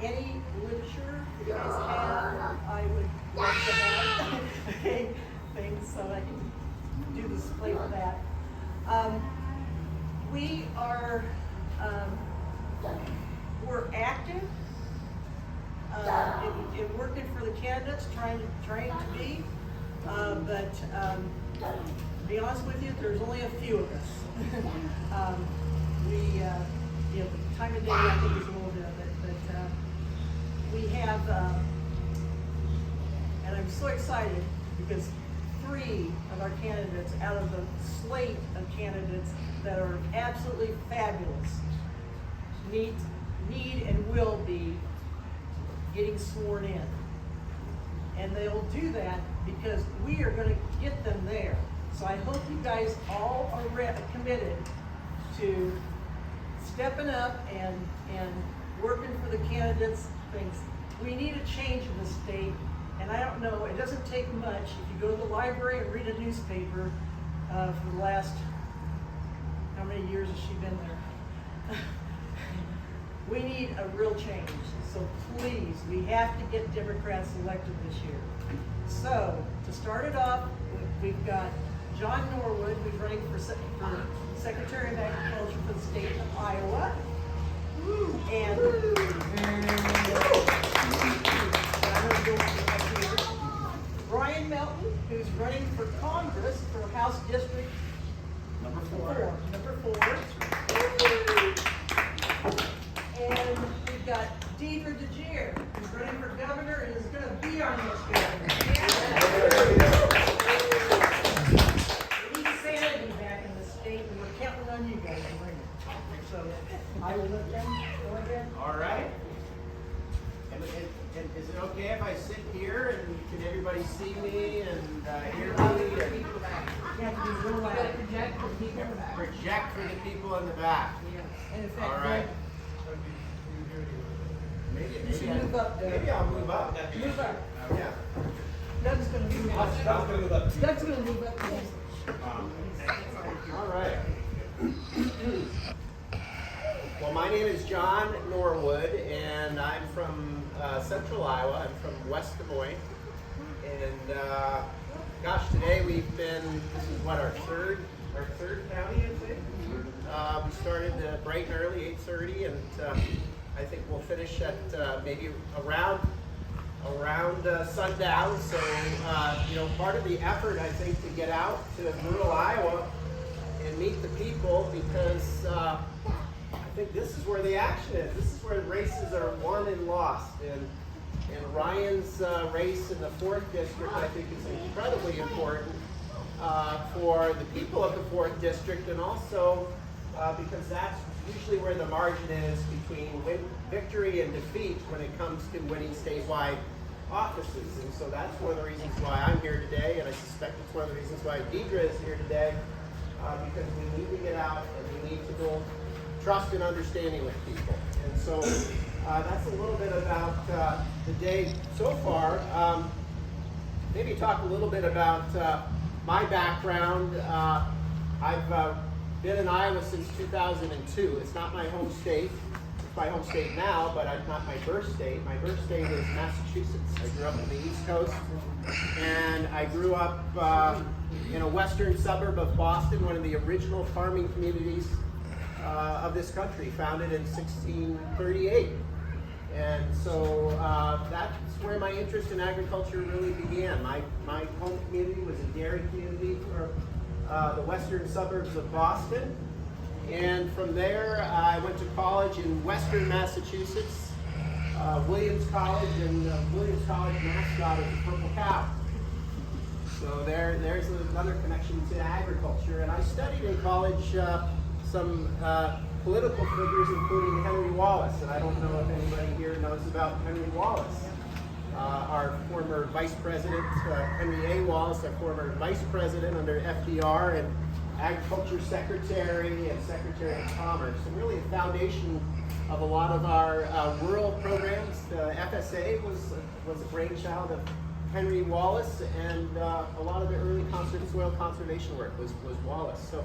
any literature you guys have, I would love to have. Okay, things so I can do the display for that. We are we're active in working for the candidates, trying to be, but to be honest with you, there's only a few of us. The time of day I think is a little bit of it, but we have, and I'm so excited because 3 of our candidates out of the slate of candidates that are absolutely fabulous need and will be getting sworn in. And they'll do that because we are going to get them there. So I hope you guys all are committed to stepping up and working for the candidates' things. We need a change in the state, and I don't know, it doesn't take much. If you go to the library and read a newspaper for the last, how many years has she been there? We need a real change. So please, we have to get Democrats elected this year. So to start it off, we've got John Norwood, who's running for Secretary of Agriculture for the state of Iowa. And Brian Melton, who's running for Congress for House District Number 4. And we've got Dejear, who's running for governor and is going to be our next governor. We need sanity back in the state, and we're counting on you guys to bring it. So I will let them go ahead. All right. And is it okay if I sit here and can everybody see me and hear me? Project for the people in the back. Project for the people in the back. And in fact, All right. Maybe move up there. Maybe I'll move up. Move up. Yeah. Doug's going to move up. Doug's going to move up. All right. Well, my name is John Norwood, and I'm from Central Iowa. I'm from West Des Moines. And gosh, today we've been, this is what, our third county, I think? We started bright and early, 8:30, and I think we'll finish at maybe around sundown. So, part of the effort, I think, to get out to rural Iowa and meet the people, because I think this is where the action is. This is where the races are won and lost. And Ryan's race in the 4th district, I think, is incredibly important for the people of the 4th district, and also because that's usually where the margin is between victory and defeat when it comes to winning statewide offices. And so that's one of the reasons why I'm here today, and I suspect it's one of the reasons why Dejear is here today, because we need to get out and we need to build trust and understanding with people. And so that's a little bit about the day so far. Maybe talk a little bit about my background. I've been in Iowa since 2002. It's not my home state. It's my home state now, but it's not my birth state. My birth state is Massachusetts. I grew up in the East Coast, and I grew up in a western suburb of Boston, one of the original farming communities of this country, founded in 1638. And so that's where my interest in agriculture really began. My home community was a dairy community for the western suburbs of Boston. And from there, I went to college in western Massachusetts, Williams College, and Williams College mascot is a purple cow. So there's another connection to agriculture. And I studied in college some political figures, including Henry Wallace. And I don't know if anybody here knows about Henry Wallace. Our former Vice President, Henry A. Wallace, our former Vice President under FDR, and Agriculture Secretary and Secretary of Commerce, and really a foundation of a lot of our rural programs. The FSA was a brainchild of Henry Wallace, and a lot of the early soil conservation work was Wallace. So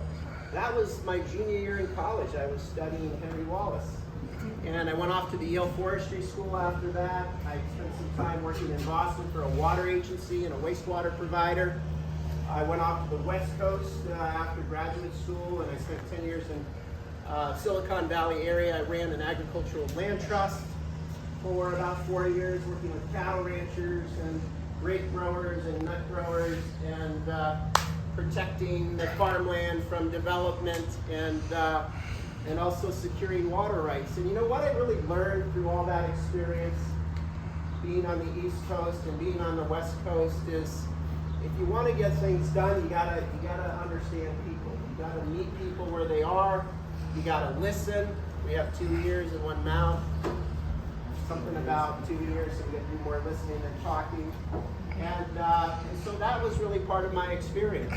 that was my junior year in college. I was studying Henry Wallace. And I went off to the Yale Forestry School after that. I spent some time working in Boston for a water agency and a wastewater provider. I went off to the West Coast after graduate school, and I spent 10 years in Silicon Valley area. I ran an agricultural land trust for about 4 years, working with cattle ranchers and grape growers and nut growers, and protecting the farmland from development, and also securing water rights. And you know what I really learned through all that experience, being on the East Coast and being on the West Coast, is if you want to get things done, you gotta understand people. You gotta meet people where they are. You gotta listen. We have 2 ears and 1 mouth. Something about 2 ears, so we get to do more listening than talking. And so that was really part of my experience.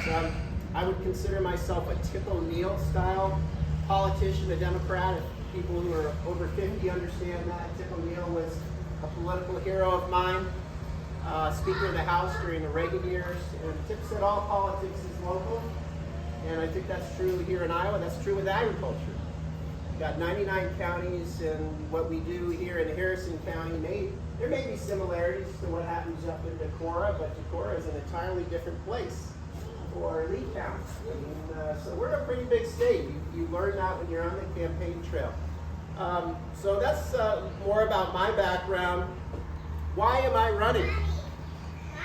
I would consider myself a Tip O'Neill style politician, a Democrat. If people who are over 50 understand that. Tip O'Neill was a political hero of mine, Speaker of the House during the Reagan years. And Tip said all politics is local. And I think that's true here in Iowa. That's true with agriculture. We've got 99 counties, and what we do here in Harrison County, there may be similarities to what happens up in Decorah, but Decorah is an entirely different place for Lee County. So we're a pretty big state. You learn that when you're on the campaign trail. So that's more about my background. Why am I running?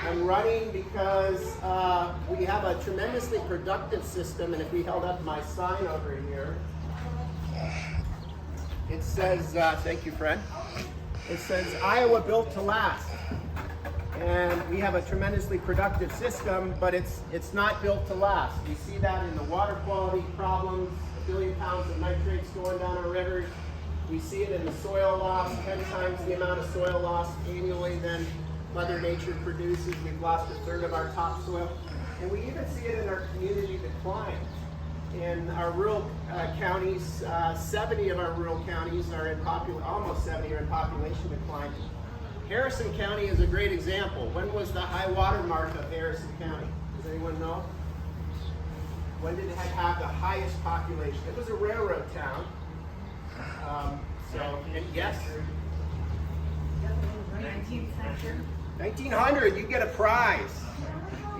I'm running because we have a tremendously productive system, and if we held up my sign over here, it says, thank you, Fred. It says, Iowa built to last. And we have a tremendously productive system, but it's not built to last. We see that in the water quality problems, 1 billion pounds of nitrates going down our rivers. We see it in the soil loss, 10 times the amount of soil loss annually than Mother Nature produces. We've lost 1/3 of our topsoil. And we even see it in our community decline. In our rural counties, 70 of our rural counties are in almost 70 are in population decline. Harrison County is a great example. When was the high water mark of Harrison County? Does anyone know? When did it have the highest population? It was a railroad town. And yes? 1900, you get a prize.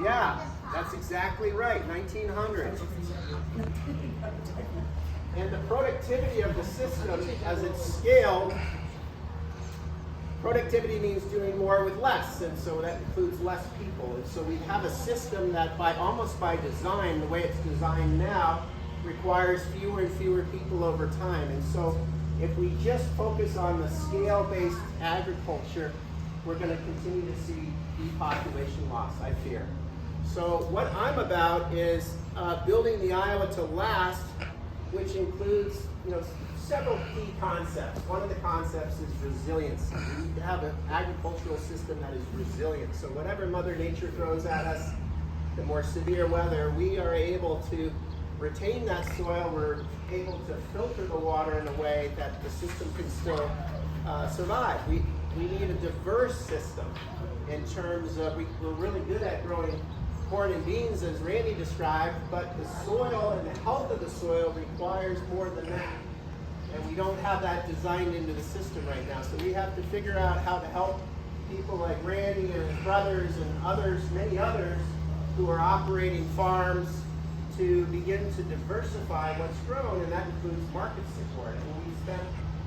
Yeah, that's exactly right, 1900. And the productivity of the system as it's scaled, productivity means doing more with less, and so that includes less people. And so we have a system that almost by design, the way it's designed now, requires fewer and fewer people over time. And so if we just focus on the scale-based agriculture, we're going to continue to see depopulation loss, I fear. So what I'm about is building the Iowa to last, which includes several key concepts. One of the concepts is resilience. We need to have an agricultural system that is resilient. So whatever Mother Nature throws at us, the more severe weather, we are able to retain that soil. We're able to filter the water in a way that the system can still survive. We need a diverse system in terms of, we're really good at growing corn and beans, as Randy described, but the soil and the health of the soil requires more than that. And we don't have that designed into the system right now. So we have to figure out how to help people like Randy and his brothers and others, many others, who are operating farms to begin to diversify what's grown, and that includes market support. And we spent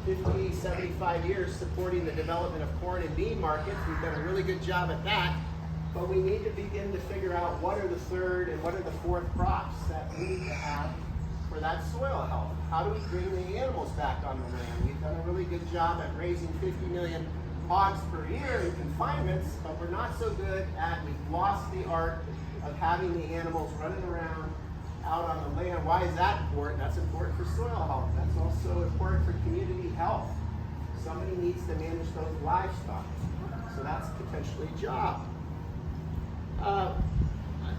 50, 75 years supporting the development of corn and bean markets. We've done a really good job at that. But we need to begin to figure out what are the third and what are the fourth crops that we need to have for that soil health. How do we bring the animals back on the land? We've done a really good job at raising 50 million hogs per year in confinements, but we're not so good at, we've lost the art of having the animals running around out on the land. Why is that important? That's important for soil health. That's also important for community health. Somebody needs to manage those livestock. So that's potentially a job.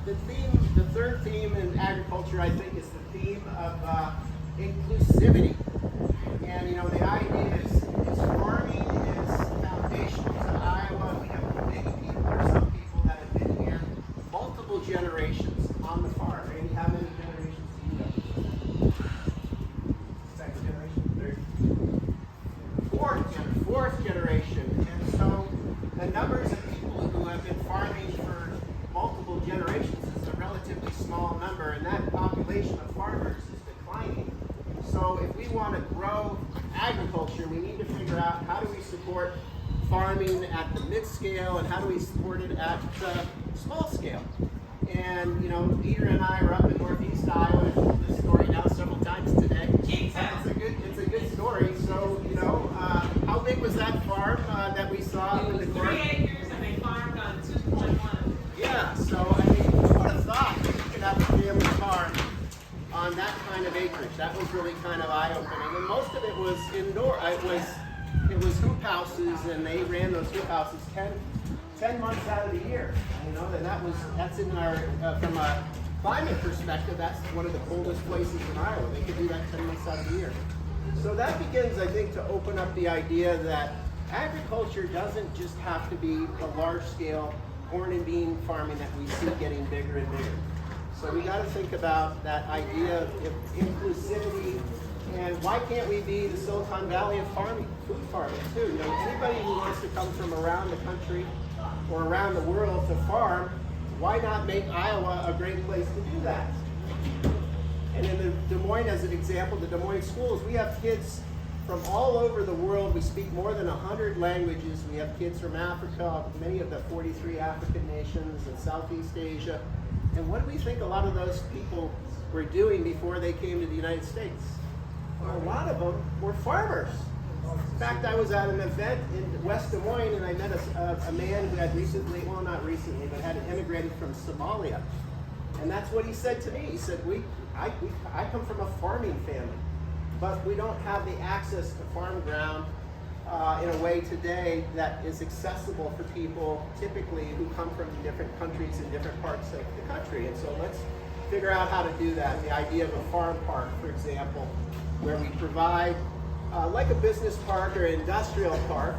The third theme in agriculture, I think, is the theme of inclusivity. And the idea is farming is foundational to Iowa. We have many people, there are some people that have been here multiple generations on the farm. Randy, how many generations do you know? Second generation? Third? out how do we support farming at the mid-scale and how do we support it at small scale. And Dejear and I are up in Northeast Iowa. I've told this story now several times today. It's a good story. So how big was that farm that we saw? It was 3 acres and they farmed on 2.1. Yeah. So who would have thought that you could have a family farm on that kind of acreage? That was really kind of eye-opening. And most of it was indoor. It was hoop houses, and they ran those hoop houses 10 months out of the year. And that's in our from a climate perspective, that's one of the coldest places in Iowa. They could do that 10 months out of the year. So that begins, I think, to open up the idea that agriculture doesn't just have to be the large-scale corn and bean farming that we see getting bigger and bigger. So we got to think about that idea of inclusivity, and why can't we be the Silicon Valley of farming, food farming too? Anybody who wants to come from around the country or around the world to farm, why not make Iowa a great place to do that? And in the Des Moines, as an example, the Des Moines schools, we have kids from all over the world. We speak more than 100 languages. We have kids from Africa, many of the 43 African nations, and Southeast Asia. And what do we think a lot of those people were doing before they came to the United States? Well, a lot of them were farmers. In fact, I was at an event in West Des Moines, and I met a man who had recently, well, not recently, but had immigrated from Somalia. And that's what he said to me. He said, I come from a farming family, but we don't have the access to farm ground in a way today that is accessible for people typically who come from different countries in different parts of the country. And so let's figure out how to do that. And the idea of a farm park, for example, where we provide, like a business park or industrial park,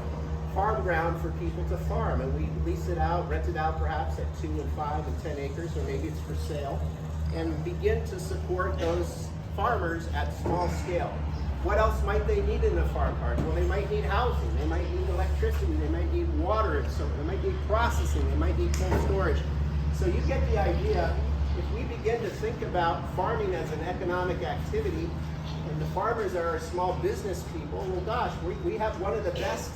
farm ground for people to farm. And we lease it out, rent it out perhaps at 2 and 5 and 10 acres, or maybe it's for sale, and begin to support those farmers at small scale. What else might they need in the farm park? Well, they might need housing, they might need electricity, they might need water, so they might need processing, they might need cold storage. So you get the idea. If we begin to think about farming as an economic activity, and the farmers are small business people, well gosh, we have one of the best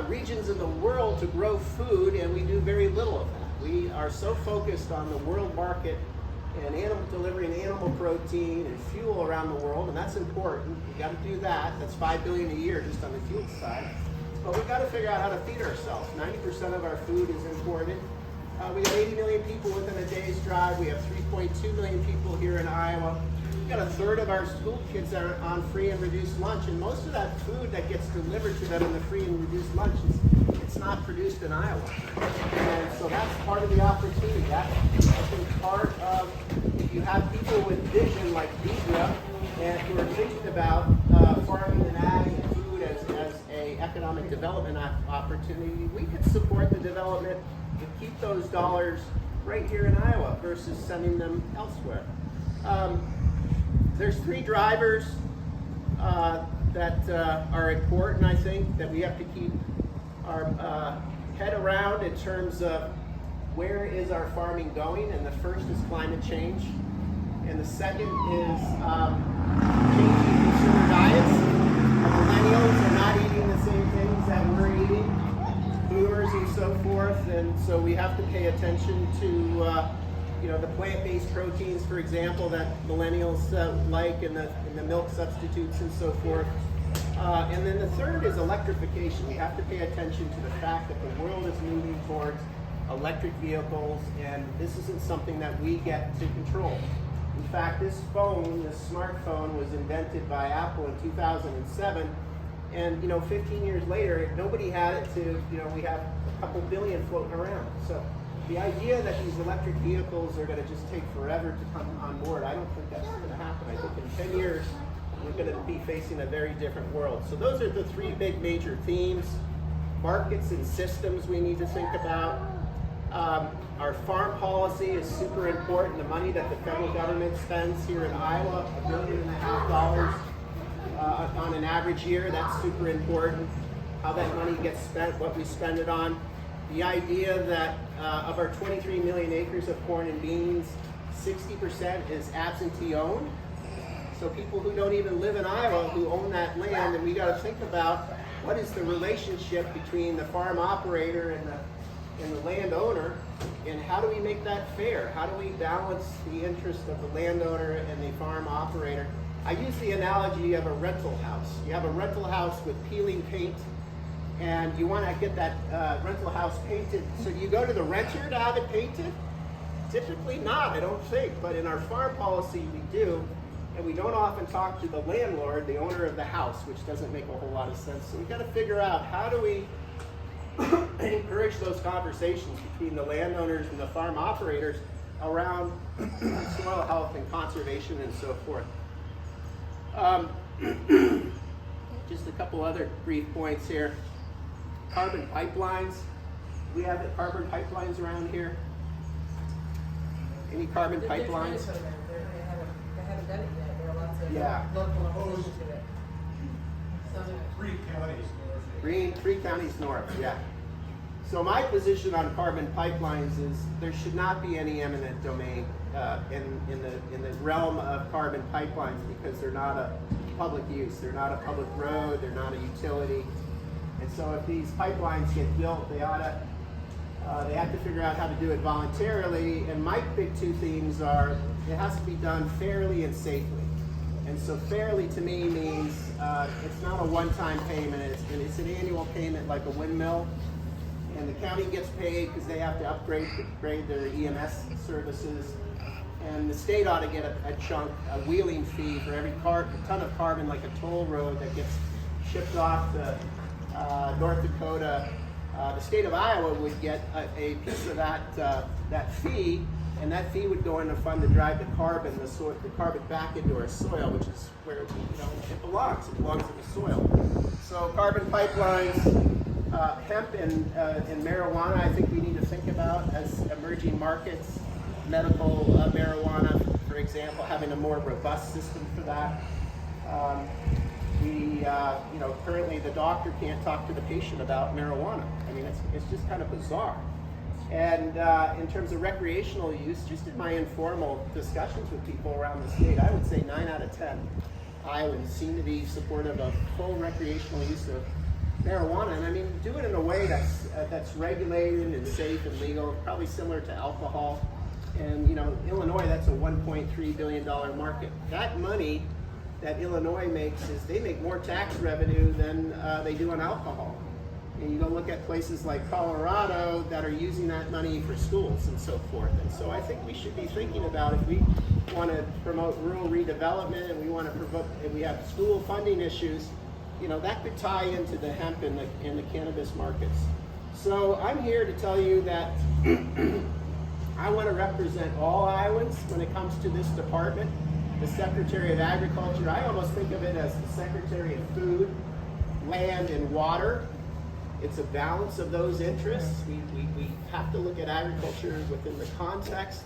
regions in the world to grow food, and we do very little of that. We are so focused on the world market and delivering animal protein and fuel around the world, and that's important. We got to do that. That's $5 billion a year just on the fuel side. But we got to figure out how to feed ourselves. 90% of our food is imported. We have 80 million people within a day's drive. We have 3.2 million people here in Iowa. We got a third of our school kids that are on free and reduced lunch, and most of that food that gets delivered to them in the free and reduced lunch it's not produced in Iowa. And so that's part of the opportunity. That's, I think, part of, if you have people with vision like Dejear and who are thinking about farming and ag and food as a economic development opportunity, we could support the development and keep those dollars right here in Iowa versus sending them elsewhere. There's 3 drivers that are important, I think, that we have to keep our head around in terms of where is our farming going. And the first is climate change, and the second is changing consumer diets. Millennials are not eating the same things that we're eating, boomers and so forth, and so we have to pay attention to the plant-based proteins, for example, that millennials like, and the milk substitutes and so forth. And then the third is electrification. We have to pay attention to the fact that the world is moving towards electric vehicles, and this isn't something that we get to control. In fact, this smartphone was invented by Apple in 2007, and 15 years later, nobody had it to, we have a couple billion floating around. So the idea that these electric vehicles are going to just take forever to come on board, I don't think that's going to happen. I think in 10 years, we're going to be facing a very different world. So those are the 3 big major themes. Markets and systems we need to think about. Our farm policy is super important. The money that the federal government spends here in Iowa, $1.5 billion on an average year, that's super important. How that money gets spent, what we spend it on. The idea that of our 23 million acres of corn and beans, 60% is absentee owned. So people who don't even live in Iowa who own that land, and we got to think about what is the relationship between the farm operator and the landowner, and how do we make that fair? How do we balance the interest of the landowner and the farm operator? I use the analogy of a rental house. You have a rental house with peeling paint, and you want to get that rental house painted. So do you go to the renter to have it painted? Typically not, I don't think, but in our farm policy we do, and we don't often talk to the landlord, the owner of the house, which doesn't make a whole lot of sense. So we've got to figure out, how do we encourage those conversations between the landowners and the farm operators around soil health and conservation and so forth. Just a couple other brief points here. Carbon pipelines. We have carbon pipelines around here. Any carbon pipelines? They haven't done it yet. There are lots of Yeah. local opposition to it. Three counties north. Three counties north, yeah. So my position on carbon pipelines is there should not be any eminent domain in the realm of carbon pipelines, because they're not a public use. They're not a public road. They're not a utility. And so if these pipelines get built, they have to figure out how to do it voluntarily. And my big two themes are, it has to be done fairly and safely. And so fairly to me means it's not a one-time payment, it's an annual payment like a windmill. And the county gets paid because they have to upgrade their EMS services. And the state ought to get a chunk, a wheeling fee for every ton of carbon, like a toll road that gets shipped off to North Dakota. The state of Iowa would get a piece of that fee, and that fee would go in to fund to drive the carbon back into our soil, which is where it belongs. It belongs in the soil. So carbon pipelines, hemp and marijuana, I think we need to think about as emerging markets. Medical marijuana, for example, having a more robust system for that. Currently the doctor can't talk to the patient about marijuana. I mean, it's just kind of bizarre. And in terms of recreational use, just in my informal discussions with people around the state, I would say 9 out of 10 Iowans seem to be supportive of full recreational use of marijuana. And I mean, do it in a way that's regulated and safe and legal, probably similar to alcohol. And Illinois, that's a $1.3 billion market. That money that Illinois makes is they make more tax revenue than they do on alcohol. And you go look at places like Colorado that are using that money for schools and so forth. And so I think we should be thinking about, if we want to promote rural redevelopment and we want to promote, if we have school funding issues, that could tie into the hemp and the cannabis markets. So I'm here to tell you that I want to represent all Iowans when it comes to this department. The Secretary of Agriculture, I almost think of it as the Secretary of Food, Land, and Water. It's a balance of those interests. We have to look at agriculture within the context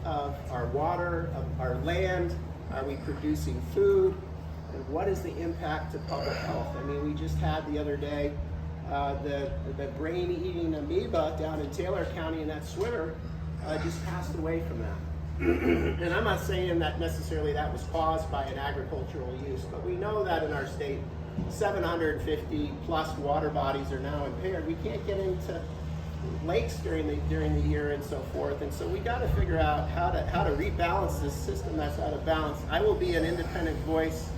of our water, of our land. Are we producing food? And what is the impact to public health? I mean, we just had the other day the brain-eating amoeba down in Taylor County, and that swimmer just passed away from that. And I'm not saying that necessarily that was caused by an agricultural use, but we know that in our state, 750 plus water bodies are now impaired. We can't get into lakes during the year and so forth, and so we got to figure out how to rebalance this system that's out of balance. I will be an independent voice,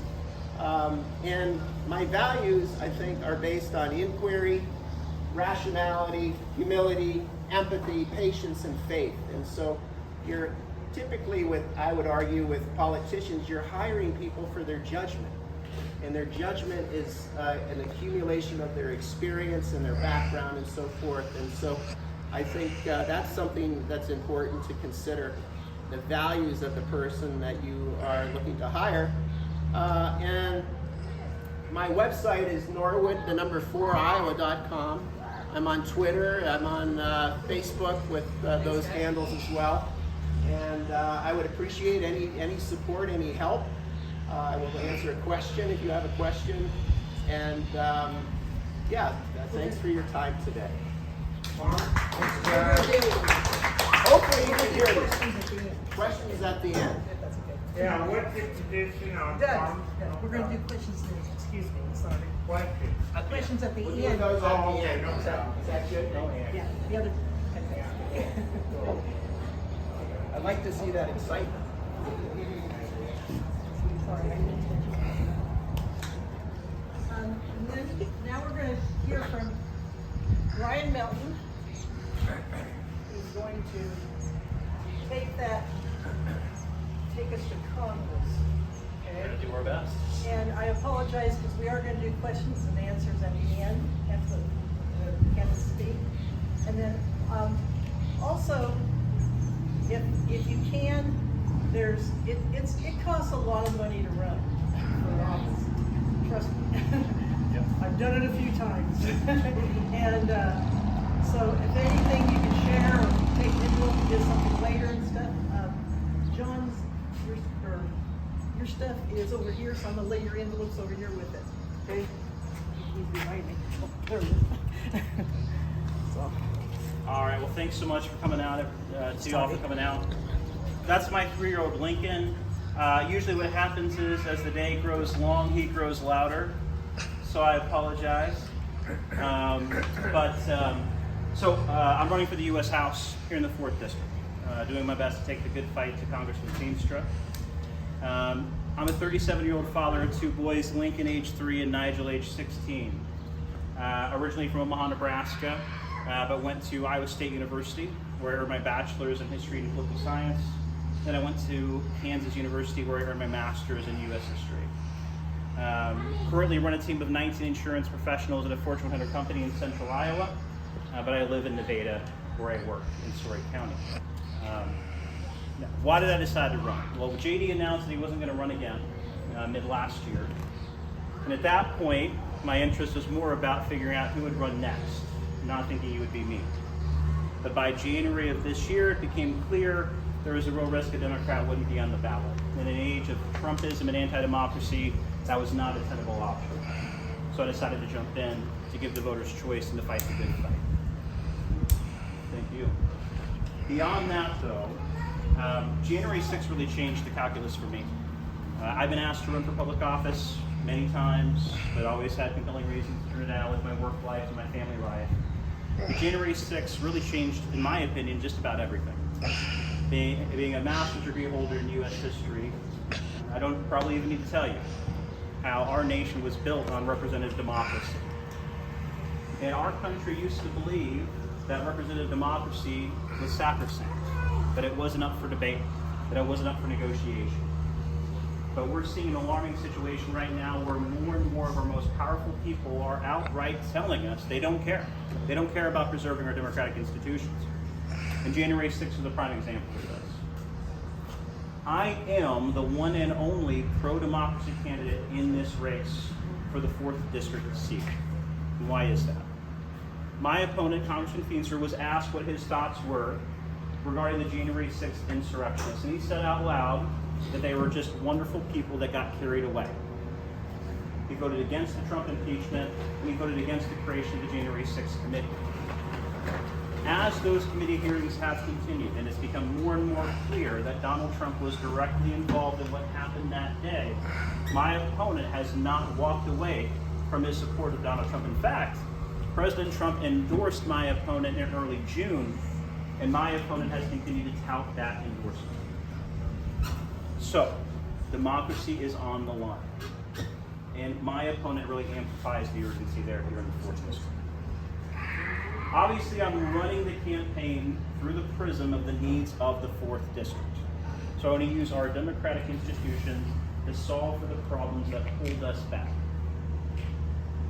and my values, I think, are based on inquiry, rationality, humility, empathy, patience, and faith. And so you're typically, I would argue, with politicians, you're hiring people for their judgment. And their judgment is an accumulation of their experience and their background and so forth. And so I think that's something that's important to consider, the values of the person that you are looking to hire. And my website is Norwood, 4iowa.com. I'm on Twitter, I'm on Facebook with those handles as well. And I would appreciate any support, any help. I will answer a question if you have a question. And thanks for your time today. Hopefully you can hear this. Questions at the end. That's okay. Yeah, what's the condition on Doug, farm? we're gonna do questions then, excuse me, sorry. Questions. Questions at the We'll do end. those at the Oh, end. okay. Is that good? Yeah, the other, I'd like to see that excitement. sorry, I didn't catch you. And then, now we're gonna hear from Ryan Melton, who's going to take us to Congress, We're okay? gonna do our best. And I apologize because we are going to do questions and answers at the end after the candidates speak. And then also, if you can, it costs a lot of money to run for office. Trust me. Yep. I've done it a few times. And so if anything you can share or take envelope and do something later and stuff, John's your stuff is over here, so I'm gonna lay your envelopes over here with it. Okay? He's behind me. Oh, there it is. So, All right, well, thanks so much for coming out, to you all for coming out. That's my 3-year-old Lincoln. Usually what happens is as the day grows long, he grows louder. So I apologize. I'm running for the U.S. House here in the 4th District, doing my best to take the good fight to Congressman Teamstra. I'm a 37-year-old father of 2 boys, Lincoln age 3 and Nigel age 16. Originally from Omaha, Nebraska, but went to Iowa State University where I earned my bachelor's in history and political science. Then I went to Kansas University where I earned my master's in U.S. history. Currently run a team of 19 insurance professionals at a Fortune 100 company in central Iowa, but I live in Nevada where I work in Story County. Why did I decide to run? Well, JD announced that he wasn't going to run again mid last year. And at that point, my interest was more about figuring out who would run next, not thinking it would be me. But by January of this year, it became clear there was a real risk a Democrat wouldn't be on the ballot. In an age of Trumpism and anti-democracy, that was not a tenable option. So I decided to jump in to give the voters choice and to fight the good fight. Thank you. Beyond that, though, January 6th really changed the calculus for me. I've been asked to run for public office many times, but always had compelling reasons to turn it down with my work life and my family life. But January 6th really changed, in my opinion, just about everything. Being a master's degree holder in U.S. history, I don't probably even need to tell you how our nation was built on representative democracy. And our country used to believe that representative democracy was sacrosanct, that it wasn't up for debate, that it wasn't up for negotiation. But we're seeing an alarming situation right now where more and more of our most powerful people are outright telling us they don't care. They don't care about preserving our democratic institutions. And January 6th is a prime example of this. I am the one and only pro-democracy candidate in this race for the 4th District seat. And why is that? My opponent, Congressman Feenstra, was asked what his thoughts were regarding the January 6th insurrectionists, and he said out loud that they were just wonderful people that got carried away. He voted against the Trump impeachment, and he voted against the creation of the January 6th committee. As those committee hearings have continued, and it's become more and more clear that Donald Trump was directly involved in what happened that day, my opponent has not walked away from his support of Donald Trump. In fact, President Trump endorsed my opponent in early June, and my opponent has continued to tout that endorsement. So, democracy is on the line. And my opponent really amplifies the urgency there here in the 4th District. Obviously, I'm running the campaign through the prism of the needs of the 4th District. So I want to use our democratic institutions to solve for the problems that hold us back.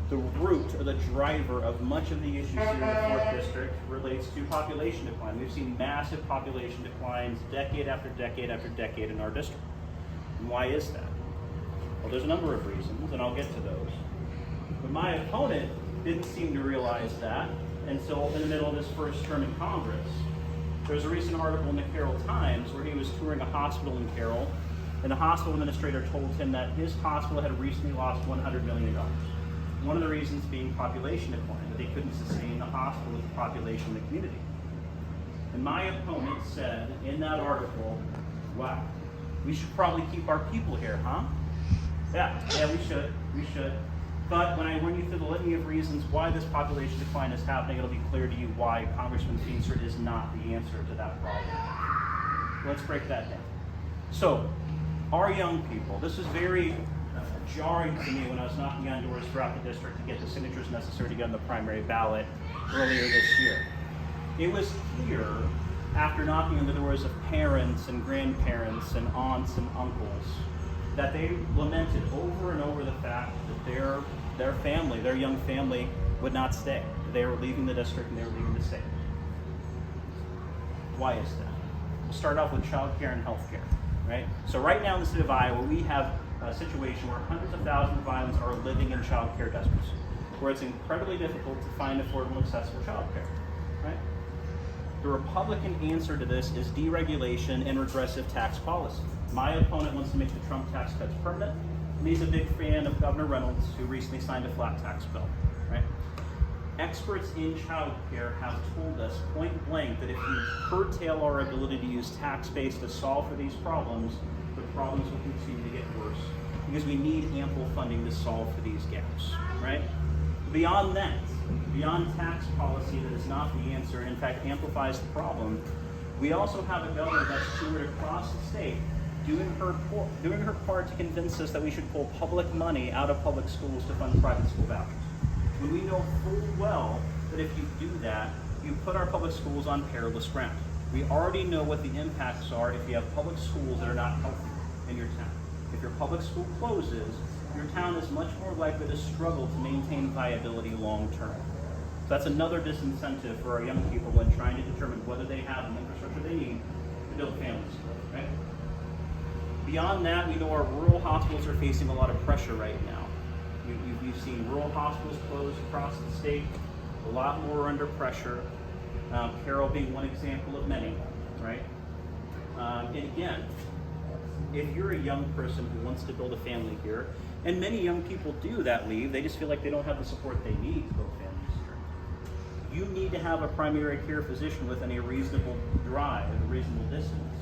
The root or the driver of much of the issues here in the 4th District relates to population decline. We've seen massive population declines decade after decade after decade in our district. And why is that? Well, there's a number of reasons, and I'll get to those. But my opponent didn't seem to realize that until in the middle of his first term in Congress. There's a recent article in the Carroll Times where he was touring a hospital in Carroll, and the hospital administrator told him that his hospital had recently lost $100 million. One of the reasons being population decline, that they couldn't sustain the hospital with the population in the community. And my opponent said in that article, wow, We should probably keep our people here, huh? Yeah, we should. But when I run you through the litany of reasons why this population decline is happening, it'll be clear to you why Congressman Feenstra is not the answer to that problem. Let's break that down. So, our young people, this is very jarring to me when I was knocking on doors throughout the district to get the signatures necessary to get on the primary ballot earlier this year. It was clear after knocking on the doors of parents and grandparents and aunts and uncles that they lamented over and over the fact that their family, their young family, would not stay. They were leaving the district and they were leaving the state. Why is that? We'll start off with child care and health care, right? So right now in the state of Iowa, we have a situation where hundreds of thousands of Iowans are living in child care deserts, where it's incredibly difficult to find affordable, accessible child care, right? The Republican answer to this is deregulation and regressive tax policy. My opponent wants to make the Trump tax cuts permanent, and he's a big fan of Governor Reynolds, who recently signed a flat tax bill, right? Experts in child care have told us point blank that if you curtail our ability to use tax base to solve for these problems, the problems will continue to get worse because we need ample funding to solve for these gaps, right? Beyond that, beyond tax policy that is not the answer, in fact amplifies the problem, we also have a governor that's toured across the state doing her part to convince us that we should pull public money out of public schools to fund private school vouchers. When we know full well that if you do that, you put our public schools on perilous ground. We already know what the impacts are if you have public schools that are not healthy in your town. If your public school closes, your town is much more likely to struggle to maintain viability long term. So that's another disincentive for our young people when trying to determine whether they have the infrastructure they need to build families, right? Beyond that, we know our rural hospitals are facing a lot of pressure right now. You've seen rural hospitals close across the state. A lot more are under pressure. Carroll being one example of many, right? And again, if you're a young person who wants to build a family here, and many young people do that leave, they just feel like they don't have the support they need to build families here. You need to have a primary care physician within a reasonable drive, a reasonable distance,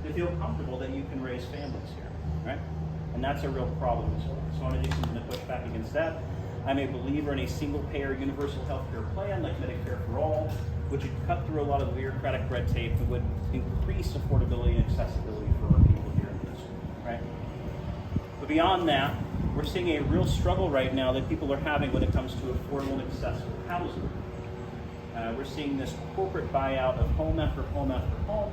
to feel comfortable that you can raise families here, right? And that's a real problem as well. So I want to do something to push back against that. I'm a believer in a single-payer universal health care plan like Medicare for All, which would cut through a lot of the bureaucratic red tape and would increase affordability and accessibility for our people here in the district, right? But beyond that, we're seeing a real struggle right now that people are having when it comes to affordable and accessible housing. We're seeing this corporate buyout of home after home after home,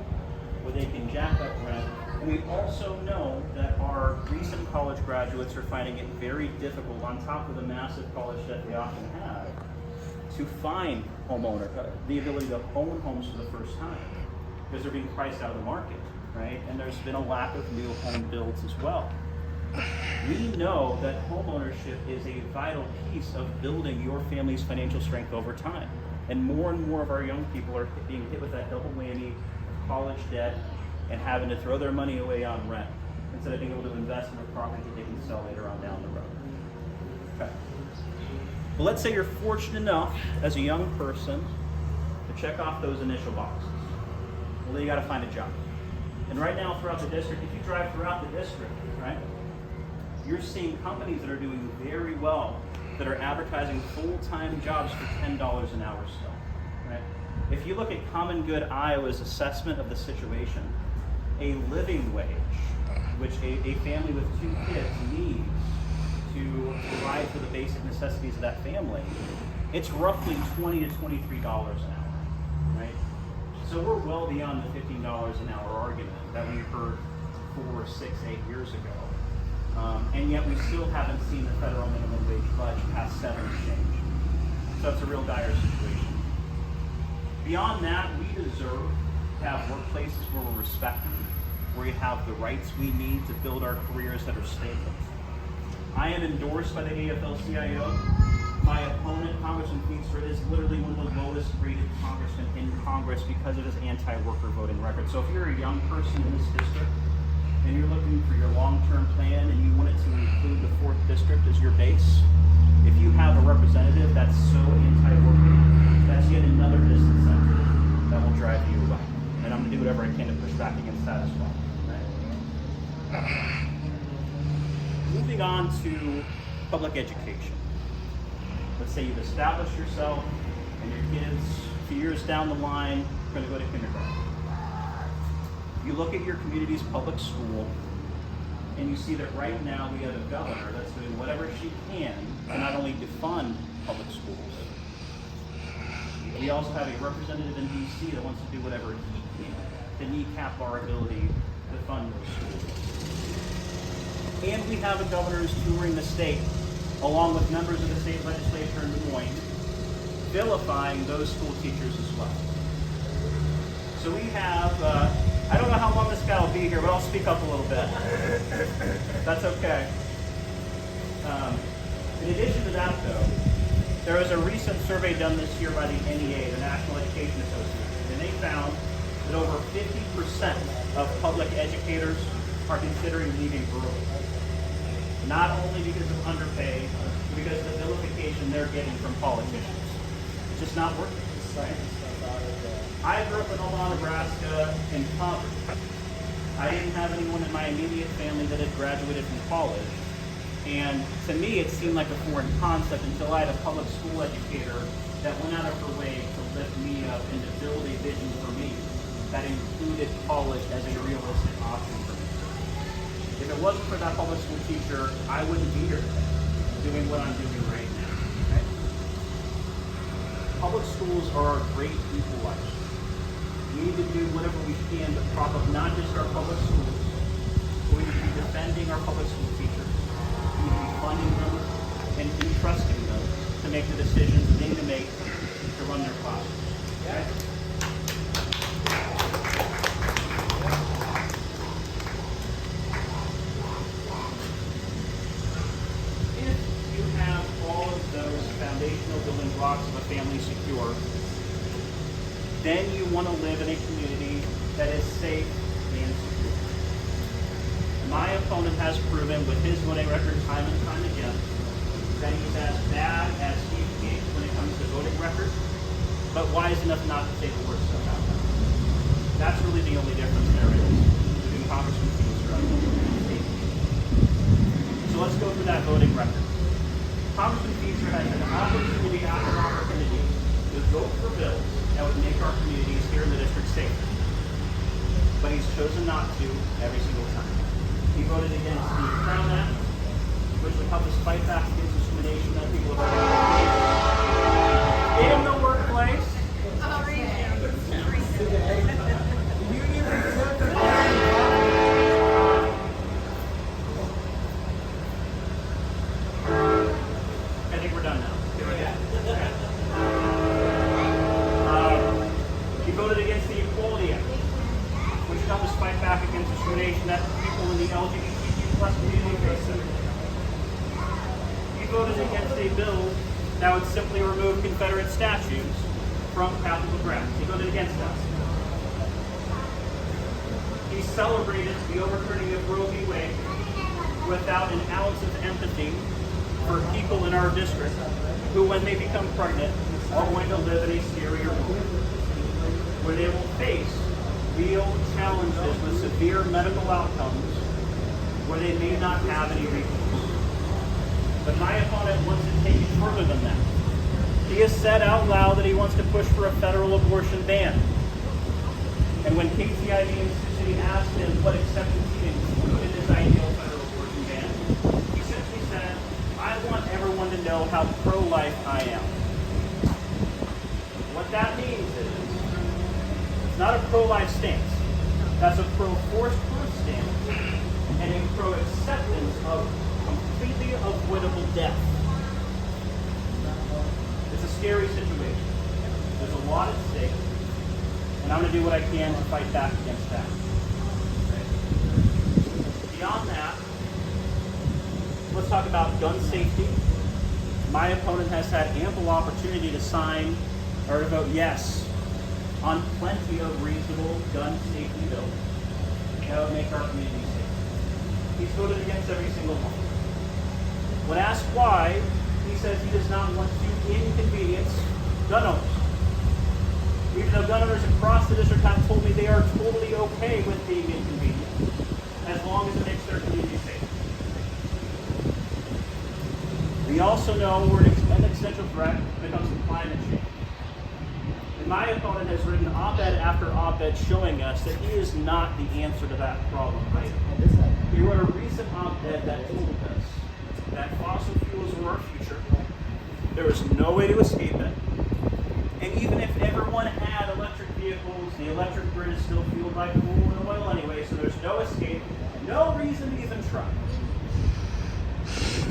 where they can jack up rent. And we also know that our recent college graduates are finding it very difficult, on top of the massive college debt they often have, to find the ability to own homes for the first time, because they're being priced out of the market, right? And there's been a lack of new home builds as well. We know that home ownership is a vital piece of building your family's financial strength over time. And more of our young people are being hit with that double whammy of college debt and having to throw their money away on rent instead of being able to invest in a property that they can sell later on down the road. Okay. But let's say you're fortunate enough as a young person to check off those initial boxes. Well, then you got to find a job. And right now throughout the district, if you drive throughout the district, right, you're seeing companies that are doing very well that are advertising full-time jobs for $10 an hour still, right? If you look at Common Good Iowa's assessment of the situation, a living wage, which a family with 2 kids needs to provide for the basic necessities of that family, it's roughly $20 to $23 an hour, right? So we're well beyond the $15 an hour argument that we heard 4, 6, 8 years ago. And yet we still haven't seen the federal minimum wage budge past 7 change. So it's a real dire situation. Beyond that, we deserve to have workplaces where we're respected, where we have the rights we need to build our careers that are stable. I am endorsed by the AFL-CIO. My opponent, Congressman Feenstra, is literally one of the lowest rated congressmen in Congress because of his anti-worker voting record. So if you're a young person in this district, and you're looking for your long-term plan and you want it to include the 4th district as your base, if you have a representative that's so anti-worker, that's yet another disincentive that will drive you away. And I'm going to do whatever I can to push back against that as well. Right? Moving on to public education. Let's say you've established yourself and your kids, a few years down the line, are going to go to kindergarten. You look at your community's public school and you see that right now we have a governor that's doing whatever she can to not only defund public schools, we also have a representative in DC that wants to do whatever he can to kneecap our ability to fund those schools. And we have a governor who's touring the state, along with members of the state legislature in Des Moines, vilifying those school teachers as well. So we have, I don't know how long this guy will be here, but I'll speak up a little bit. That's okay. In addition to that, though, there was a recent survey done this year by the NEA, the National Education Association, and they found that over 50% of public educators are considering leaving early. Not only because of underpay, but because of the vilification they're getting from politicians. It's just not working. Right? I grew up in Omaha, Nebraska in poverty. I didn't have anyone in my immediate family that had graduated from college. And to me, it seemed like a foreign concept until I had a public school educator that went out of her way to lift me up and to build a vision for me that included college as a realistic option for me. If it wasn't for that public school teacher, I wouldn't be here today doing what I'm doing right now. Okay? Public schools are our great equalizer. We need to do whatever we can to prop up not just our public schools, but we need to be defending our public school teachers. We need to be funding them and entrusting them to make the decisions they need to make to run their classrooms. Okay? If you have all of those foundational building blocks of a family secure, then you want to live in a community that is safe and secure. My opponent has proven with his voting record time and time again that he's as bad as Steve Gates when it comes to voting records, but wise enough not to say the worst about that. That's really the only difference there is between Congressman Feenstra and Steve Gates. So let's go through that voting record. Congressman Feenstra has an opportunity after opportunity to vote for bills that would make our communities here in the district safer. But he's chosen not to every single time. He voted against the Crown Act, which would help us fight back against discrimination that people have in the workplace. I think we're done now. He voted against the Equality Act, which helps us fight back against discrimination that people in the LGBTQ+ community face. He voted against a bill that would simply remove Confederate statues from Capitol grounds. He voted against that. He celebrated the overturning of Roe v. Wade without an ounce of empathy for people in our district who, when they become pregnant, are going to live in a scarier world, where they will face real challenges with severe medical outcomes where they may not have any recourse. But my opponent wants to take it further than that. He has said out loud that he wants to push for a federal abortion ban. And when KTIV in Sioux City asked him what exceptions he included in his ideal federal abortion ban, he simply said, I want everyone to know how pro-life I am. What that means is, it's not a pro-life stance. That's a pro-forced birth stance and a pro-acceptance of completely avoidable death. It's a scary situation. There's a lot at stake, and I'm going to do what I can to fight back against that. Beyond that, let's talk about gun safety. My opponent has had ample opportunity to sign or to vote yes on plenty of reasonable gun safety bills that would make our community safe. He's voted against every single one. When asked why, he says he does not want to inconvenience gun owners. Even though gun owners across the district have told me they are totally okay with being inconvenienced, as long as it makes their community safe. We also know we're an existential threat when it comes to climate change. And my opponent has written op-ed after op-ed showing us that he is not the answer to that problem either. He wrote a recent op-ed that told us that fossil fuels were our future. There was no way to escape it. And even if everyone had electric vehicles, the electric grid is still fueled by coal and oil anyway, so there's no escape, no reason to even try.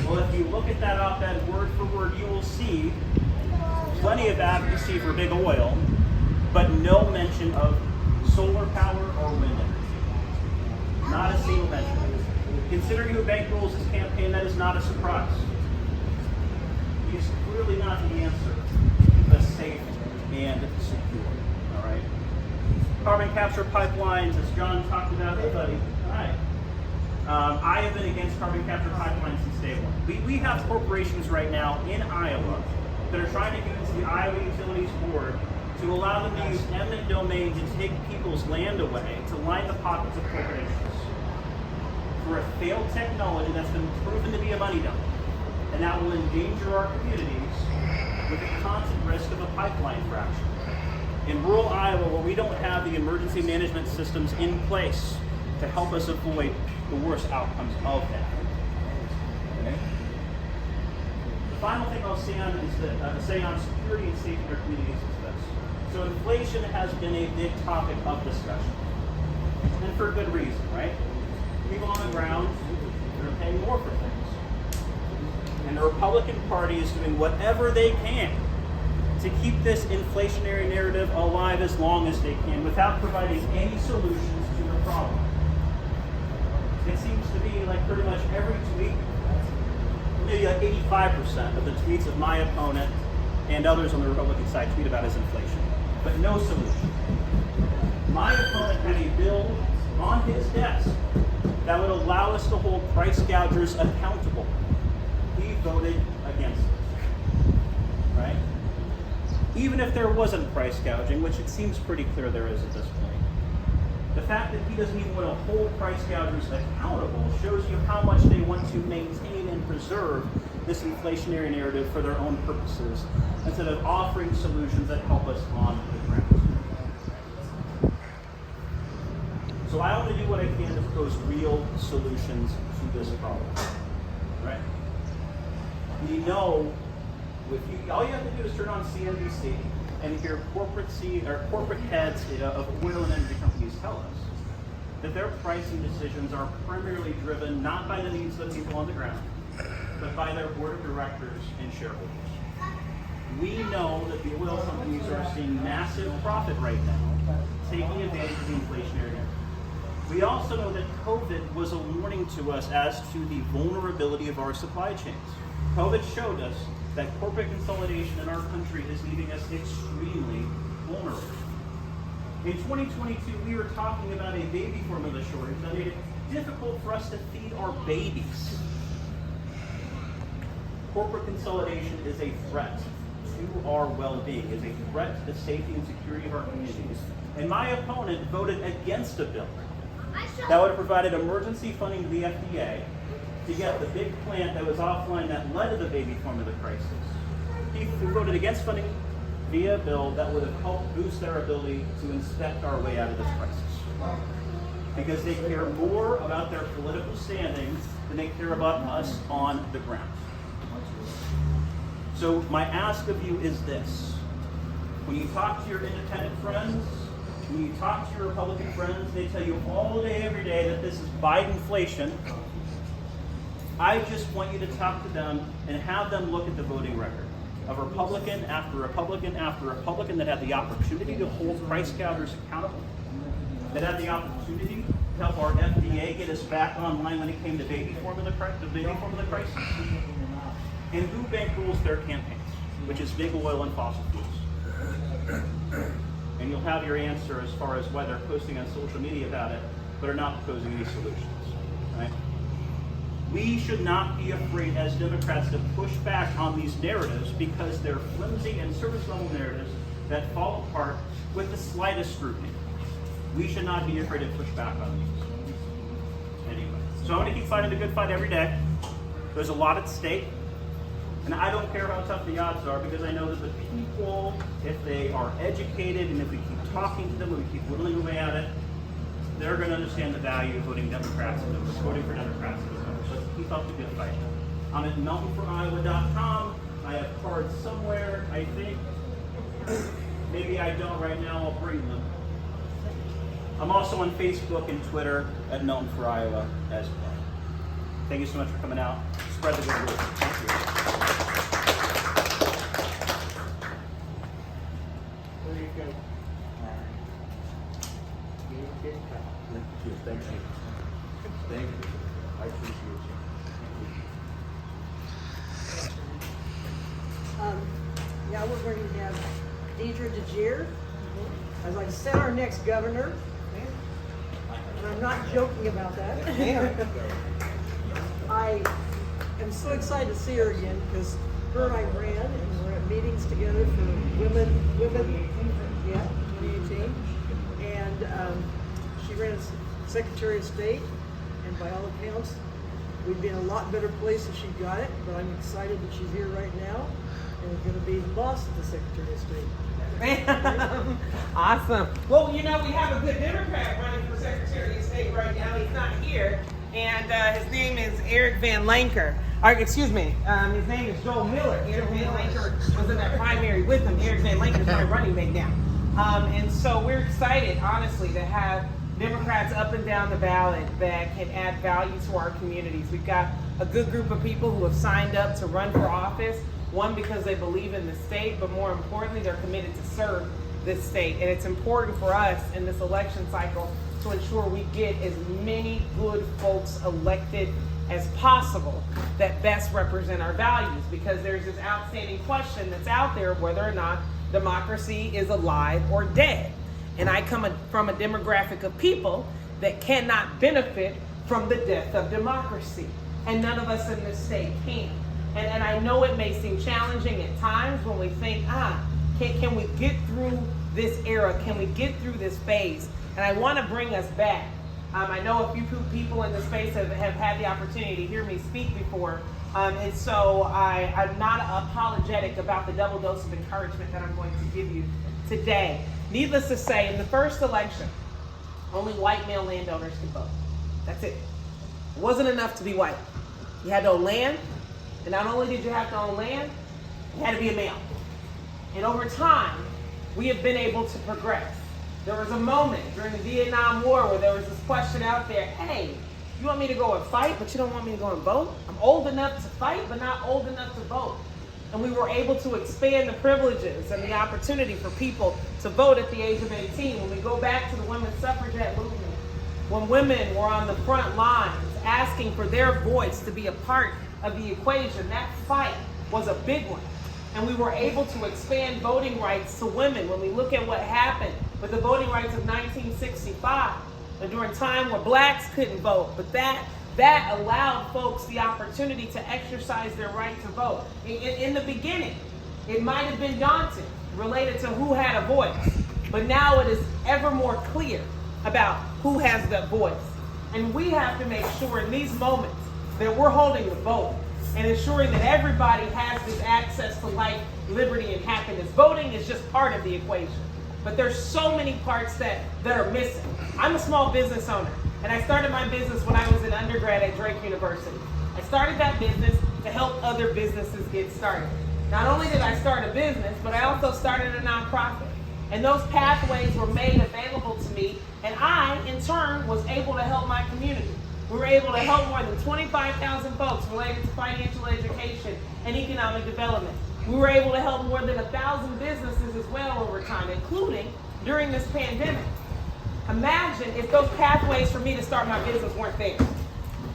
Well, if you look at that op-ed word for word, you will see plenty of advocacy for big oil, but no mention of solar power or wind energy. Not a single mention. Considering who bankrolls this campaign, that is not a surprise. He is clearly not the answer to the safe and secure. All right. Carbon capture pipelines, as John talked about. Hey, buddy. Hi. I have been against carbon capture pipelines since day one. We have corporations right now in Iowa that are trying to use the Iowa Utilities Board to allow them to use eminent domain to take people's land away to line the pockets of corporations for a failed technology that's been proven to be a money dump, and that will endanger our communities with the constant risk of a pipeline fracture. In rural Iowa, where we don't have the emergency management systems in place to help us avoid the worst outcomes of that. Okay? The final thing I'll say on is that say on security and safety in our communities is this. So inflation has been a big topic of discussion, and for good reason, right? People on the ground are paying more for things, and the Republican Party is doing whatever they can to keep this inflationary narrative alive as long as they can without providing any solutions to the problem. It seems to be like pretty much every tweet, maybe like 85% of the tweets of my opponent and others on the Republican side tweet about is inflation, but no solution. My opponent had a bill on his desk that would allow us to hold price gougers accountable. He voted against it, right? Even if there wasn't price gouging, which it seems pretty clear there is at this point, the fact that he doesn't even want to hold price gougers accountable shows you how much they want to maintain and preserve this inflationary narrative for their own purposes, instead of offering solutions that help us on the ground. So I want to do what I can to propose real solutions to this problem, right? We know, all you have to do is turn on CNBC and hear corporate heads of oil and energy companies tell us that their pricing decisions are primarily driven not by the needs of the people on the ground, but by their board of directors and shareholders. We know that the oil companies are seeing massive profit right now, taking advantage of the inflationary narrative. We also know that COVID was a warning to us as to the vulnerability of our supply chains. COVID showed us that corporate consolidation in our country is leaving us extremely vulnerable. In 2022, we were talking about a baby formula shortage that made it difficult for us to feed our babies. Corporate consolidation is a threat to our well-being, is a threat to the safety and security of our communities. And my opponent voted against a bill that would have provided emergency funding to the FDA to get the big plant that was offline that led to the baby formula crisis. He voted against funding via a bill that would have helped boost their ability to inspect our way out of this crisis. Because they care more about their political standing than they care about us on the ground. So my ask of you is this. When you talk to your independent friends, when you talk to your Republican friends, they tell you all day, every day that this is Bidenflation. I just want you to talk to them and have them look at the voting record of Republican after Republican after Republican that had the opportunity to hold price gougers accountable, that had the opportunity to help our FDA get us back online when it came to baby formula crisis, and who bankrolls their campaigns, which is big oil and fossil fuels. And you'll have your answer as far as why they're posting on social media about it, but are not proposing any solutions, right? We should not be afraid as Democrats to push back on these narratives because they're flimsy and surface level narratives that fall apart with the slightest scrutiny. We should not be afraid to push back on these. anyway. So I'm going to keep fighting the good fight every day. There's a lot at stake. And I don't care how tough the odds are, because I know that the people, if they are educated and if we keep talking to them and we keep whittling away at it, they're going to understand the value of voting Democrats and voting for Democrats. So let's keep up the good fight. I'm at meltonforiowa.com. I have cards somewhere, I think. Maybe I don't right now, I'll bring them. I'm also on Facebook and Twitter at Melton for Iowa as well. Thank you so much for coming out. Spread the good word. Thank you. There you go. Thank you. Thank you. I appreciate you. Yeah, we're going to have Dejear as I set our next governor. And I'm not joking about that. I am so excited to see her again, because her and I ran and we're at meetings together for women, 2018. And she ran as Secretary of State, and by all accounts, we'd be in a lot better place if she got it, but I'm excited that she's here right now and is going to be the boss of the Secretary of State. Awesome. Well, you know, we have a good Democrat running for Secretary of State right now. He's not here. And his name is Eric Van Lanker. Or, excuse me, his name is Joel Miller. Eric Van Lanker was in that primary with him. Eric Van Lanker is my running mate now. And so we're excited, honestly, to have Democrats up and down the ballot that can add value to our communities. We've got a good group of people who have signed up to run for office. One, because they believe in the state, but more importantly, they're committed to serve this state. And it's important for us in this election cycle to ensure we get as many good folks elected as possible that best represent our values, because there's this outstanding question that's out there of whether or not democracy is alive or dead. And I come from a demographic of people that cannot benefit from the death of democracy. And none of us in this state can. And I know it may seem challenging at times when we think, can we get through this era? Can we get through this phase? And I want to bring us back. I know a few people in the space have had the opportunity to hear me speak before. And so I'm not apologetic about the double dose of encouragement that I'm going to give you today. Needless to say, in the first election, only white male landowners could vote. That's it. It wasn't enough to be white. You had to own land. And not only did you have to own land, you had to be a male. And over time, we have been able to progress. There was a moment during the Vietnam War where there was this question out there, hey, you want me to go and fight, but you don't want me to go and vote? I'm old enough to fight, but not old enough to vote. And we were able to expand the privileges and the opportunity for people to vote at the age of 18. When we go back to the women's suffragette movement, when women were on the front lines asking for their voice to be a part of the equation, that fight was a big one. And we were able to expand voting rights to women when we look at what happened with the voting rights of 1965, and during a time where blacks couldn't vote, but that allowed folks the opportunity to exercise their right to vote. In the beginning, it might have been daunting related to who had a voice, but now it is ever more clear about who has that voice. And we have to make sure in these moments that we're holding the vote and ensuring that everybody has this access to life, liberty, and happiness. Voting is just part of the equation, but there's so many parts that are missing. I'm a small business owner, and I started my business when I was an undergrad at Drake University. I started that business to help other businesses get started. Not only did I start a business, but I also started a nonprofit. And those pathways were made available to me, and I, in turn, was able to help my community. We were able to help more than 25,000 folks related to financial education and economic development. We were able to help more than 1,000 businesses as well over time, including during this pandemic. Imagine if those pathways for me to start my business weren't there.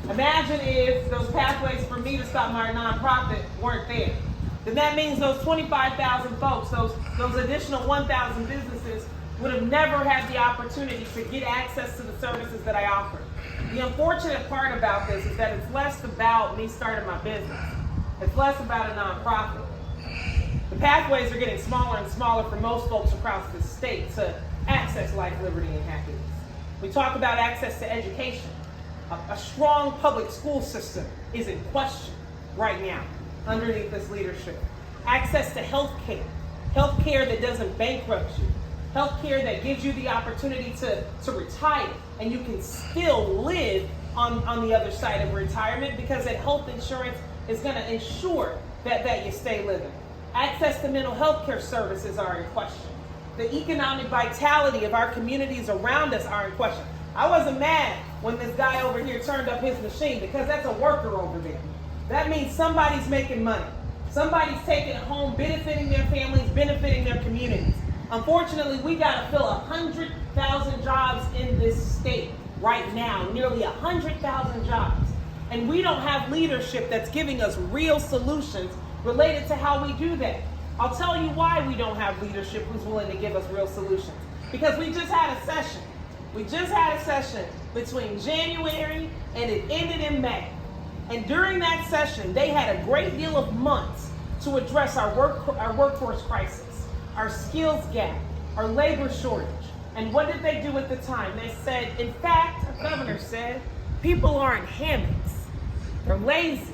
Imagine if those pathways for me to start my nonprofit weren't there. Then that means those 25,000 folks, those additional 1,000 businesses would have never had the opportunity to get access to the services that I offer. The unfortunate part about this is that it's less about me starting my business. It's less about a nonprofit. The pathways are getting smaller and smaller for most folks across the state to access life, liberty, and happiness. We talk about access to education. A strong public school system is in question right now underneath this leadership. Access to health care that doesn't bankrupt you, health care that gives you the opportunity to retire and you can still live on the other side of retirement, because that health insurance is going to ensure that you stay living. Access to mental health care services are in question. The economic vitality of our communities around us are in question. I wasn't mad when this guy over here turned up his machine, because that's a worker over there. That means somebody's making money. Somebody's taking it home, benefiting their families, benefiting their communities. Unfortunately, we got to fill 100,000 jobs in this state right now, nearly 100,000 jobs. And we don't have leadership that's giving us real solutions related to how we do that. I'll tell you why we don't have leadership who's willing to give us real solutions. Because we just had a session. We just had a session between January and it ended in May. And during that session, they had a great deal of months to address our workforce crisis, our skills gap, our labor shortage. And what did they do at the time? They said, in fact, our governor said, people are in hammocks. They're lazy.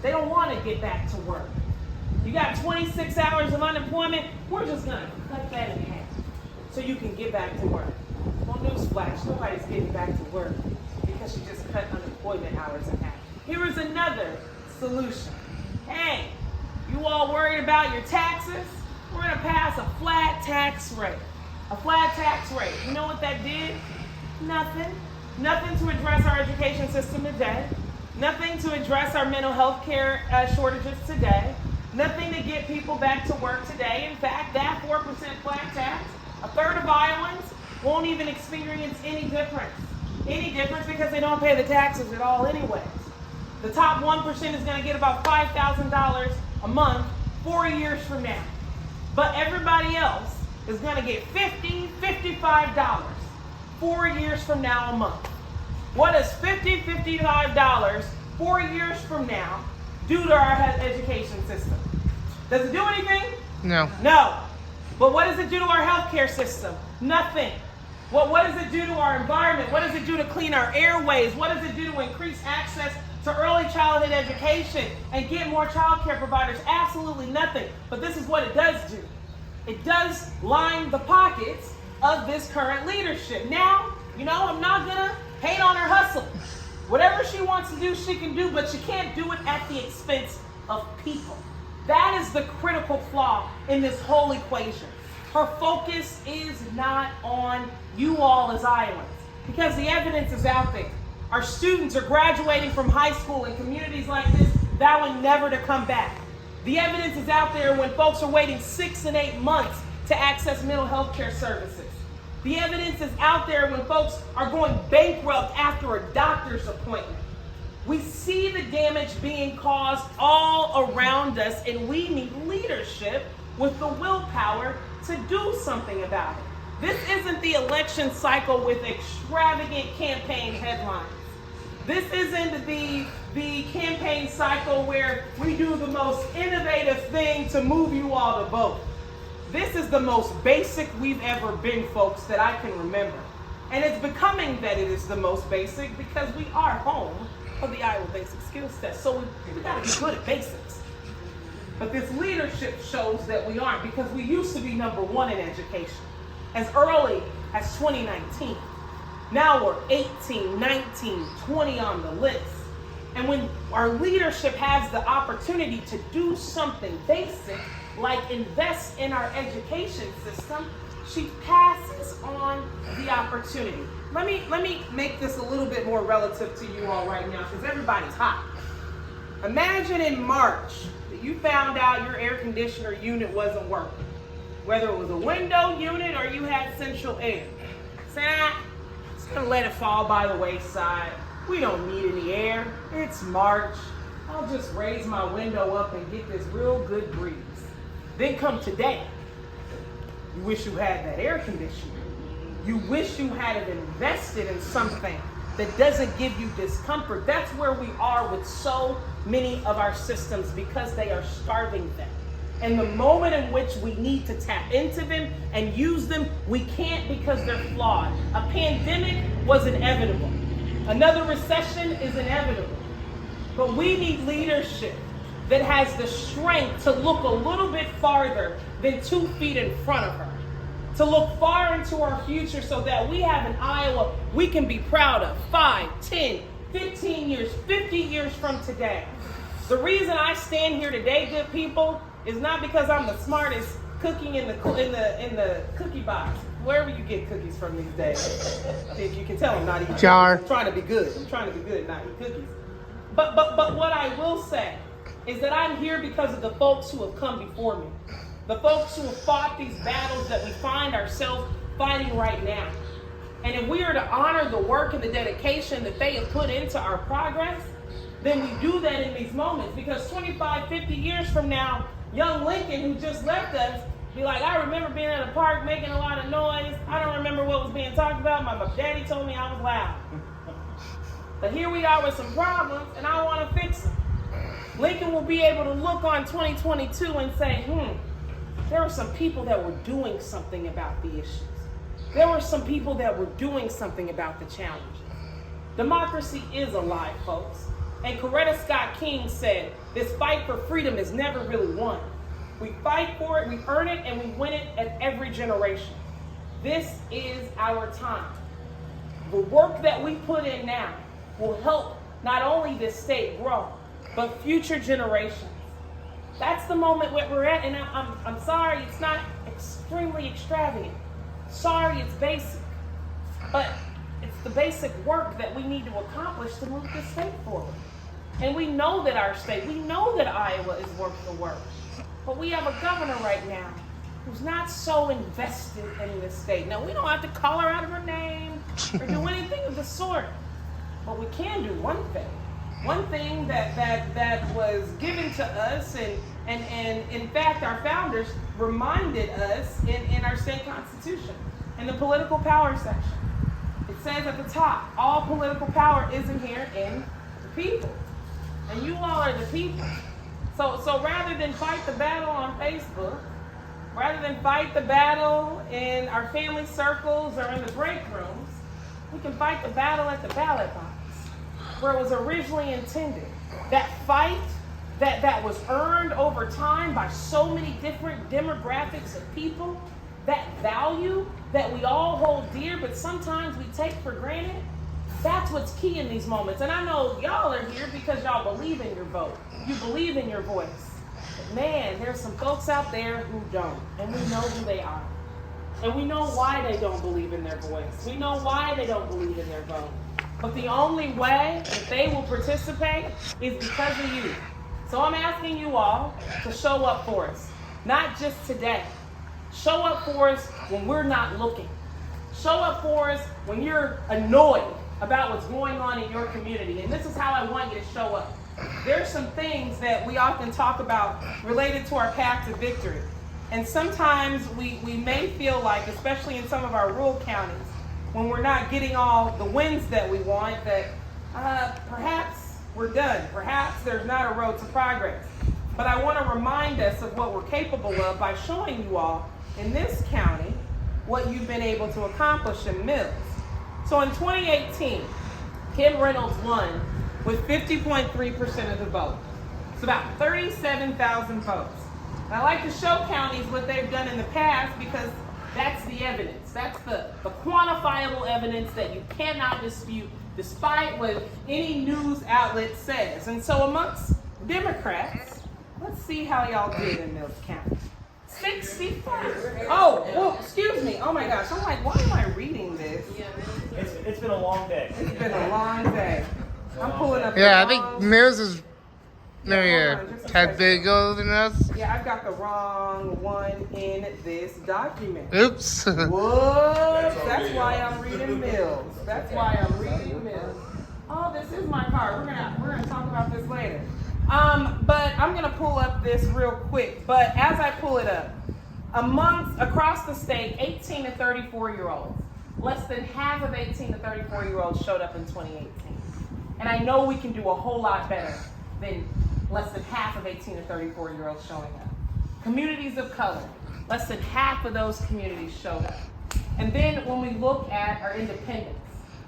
They don't want to get back to work. You got 26 hours of unemployment, we're just going to cut that in half so you can get back to work. Well, newsflash, nobody's getting back to work because you just cut unemployment hours in half. Here is another solution. Hey, you all worried about your taxes? We're going to pass a flat tax rate. A flat tax rate. You know what that did? Nothing. Nothing to address our education system today. Nothing to address our mental health care shortages today. Nothing to get people back to work today. In fact, that 4% flat tax, a third of Iowans won't even experience any difference. Any difference because they don't pay the taxes at all anyways. The top 1% is going to get about $5,000 a month 4 years from now. But everybody else is going to get $50, $55 4 years from now a month. What does $50, $55 4 years from now do to our education system? Does it do anything? No. No. But what does it do to our healthcare system? Nothing. What does it do to our environment? What does it do to clean our airways? What does it do to increase access to early childhood education and get more child care providers? Absolutely nothing. But this is what it does do. It does line the pockets of this current leadership. Now, I'm not going to hate on her hustle. Whatever she wants to do, she can do, but she can't do it at the expense of people. That is the critical flaw in this whole equation. Her focus is not on you all as Iowans, because the evidence is out there. Our students are graduating from high school in communities like this, vowing never to come back. The evidence is out there when folks are waiting 6 and 8 months to access mental health care services. The evidence is out there when folks are going bankrupt after a doctor's appointment. We see the damage being caused all around us, and we need leadership with the willpower to do something about it. This isn't the election cycle with extravagant campaign headlines. This isn't the campaign cycle where we do the most innovative thing to move you all to vote. This is the most basic we've ever been, folks, that I can remember. And it's becoming that it is the most basic because we are home of the Iowa Basic Skills Test. So we got to be good at basics. But this leadership shows that we aren't, because we used to be number one in education as early as 2019. Now we're 18, 19, 20 on the list. And when our leadership has the opportunity to do something basic, like invest in our education system, she passes on the opportunity. Let me make this a little bit more relative to you all right now, because everybody's hot. Imagine in March that you found out your air conditioner unit wasn't working, whether it was a window unit or you had central air. Say, just gonna let it fall by the wayside. We don't need any air. It's March. I'll just raise my window up and get this real good breeze. Then come today. You wish you had that air conditioner. You wish you had invested in something that doesn't give you discomfort. That's where we are with so many of our systems, because they are starving them. And the moment in which we need to tap into them and use them, we can't, because they're flawed. A pandemic was inevitable. Another recession is inevitable. But we need leadership that has the strength to look a little bit farther than 2 feet in front of her. To look far into our future so that we have an Iowa we can be proud of 5, 10, 15 years, 50 years from today. The reason I stand here today, good people, is not because I'm the smartest cookie in the cookie box. Wherever you get cookies from these days. I think you can tell I'm not eating Jar. cookies. I'm trying to be good. I'm trying to be good, not eat cookies. But what I will say is that I'm here because of the folks who have come before me. The folks who have fought these battles that we find ourselves fighting right now. And if we are to honor the work and the dedication that they have put into our progress, then we do that in these moments. Because 25, 50 years from now, young Lincoln, who just left us, be like, I remember being at a park making a lot of noise. I don't remember what was being talked about. My daddy told me I was loud. But here we are with some problems, and I want to fix them. Lincoln will be able to look on 2022 and say, there were some people that were doing something about the issues. There were some people that were doing something about the challenges. Democracy is alive, folks. And Coretta Scott King said, this fight for freedom is never really won. We fight for it, we earn it, and we win it at every generation. This is our time. The work that we put in now will help not only this state grow, but future generations. That's the moment where we're at, and I'm sorry, it's not extremely extravagant. Sorry, it's basic. But it's the basic work that we need to accomplish to move this state forward. And we know that our state, we know that Iowa is worth the work. But we have a governor right now who's not so invested in this state. Now, we don't have to call her out of her name or do anything of the sort. But we can do one thing. One thing that was given to us, and in fact, our founders reminded us in our state constitution, in the political power section. It says at the top, all political power is inherent in the people. And you all are the people. So rather than fight the battle on Facebook, rather than fight the battle in our family circles or in the break rooms, we can fight the battle at the ballot box, where it was originally intended. That fight that was earned over time by so many different demographics of people, that value that we all hold dear, but sometimes we take for granted, that's what's key in these moments. And I know y'all are here because y'all believe in your vote. You believe in your voice. But man, there's some folks out there who don't, and we know who they are. And we know why they don't believe in their voice. We know why they don't believe in their vote. But the only way that they will participate is because of you. So I'm asking you all to show up for us. Not just today. Show up for us when we're not looking. Show up for us when you're annoyed about what's going on in your community. And this is how I want you to show up. There's some things that we often talk about related to our path to victory. And sometimes we may feel like, especially in some of our rural counties, when we're not getting all the wins that we want, that perhaps we're done. Perhaps there's not a road to progress. But I want to remind us of what we're capable of by showing you all in this county what you've been able to accomplish in Mills. So in 2018, Kim Reynolds won with 50.3% of the vote. It's about 37,000 votes. And I like to show counties what they've done in the past because that's the evidence. That's the quantifiable evidence that you cannot dispute despite what any news outlet says. And so amongst Democrats, let's see how y'all did in Mills County. 65. Oh, well, excuse me. Oh my gosh. I'm like, why am I reading this? It's been a long day. It's been a long day. I'm pulling up. Yeah, I the think wrong- Mills is hold on, just a had second. bigger than us. Yeah, I've got the wrong one in this document. Oops. What? That's why I'm reading Mills. That's why I'm reading Mills. Oh, this is my card. We're gonna talk about this later. But I'm gonna pull up this real quick. But as I pull it up, across the state, 18 to 34-year-olds, less than half of 18 to 34-year-olds showed up in 2018. And I know we can do a whole lot better than less than half of 18 to 34-year-olds showing up. Communities of color, less than half of those communities showed up. And then when we look at our independents,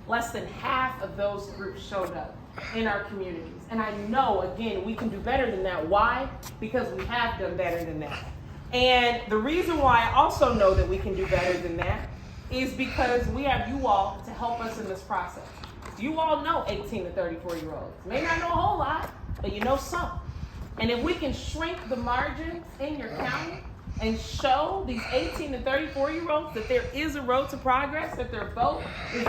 less than half of those groups showed up in our communities. And I know, again, we can do better than that. Why? Because we have done better than that. And the reason why I also know that we can do better than that is because we have you all to help us in this process. You all know 18 to 34-year-olds. May not know a whole lot, but you know some. And if we can shrink the margins in your county and show these 18 to 34-year-olds that there is a road to progress, that their vote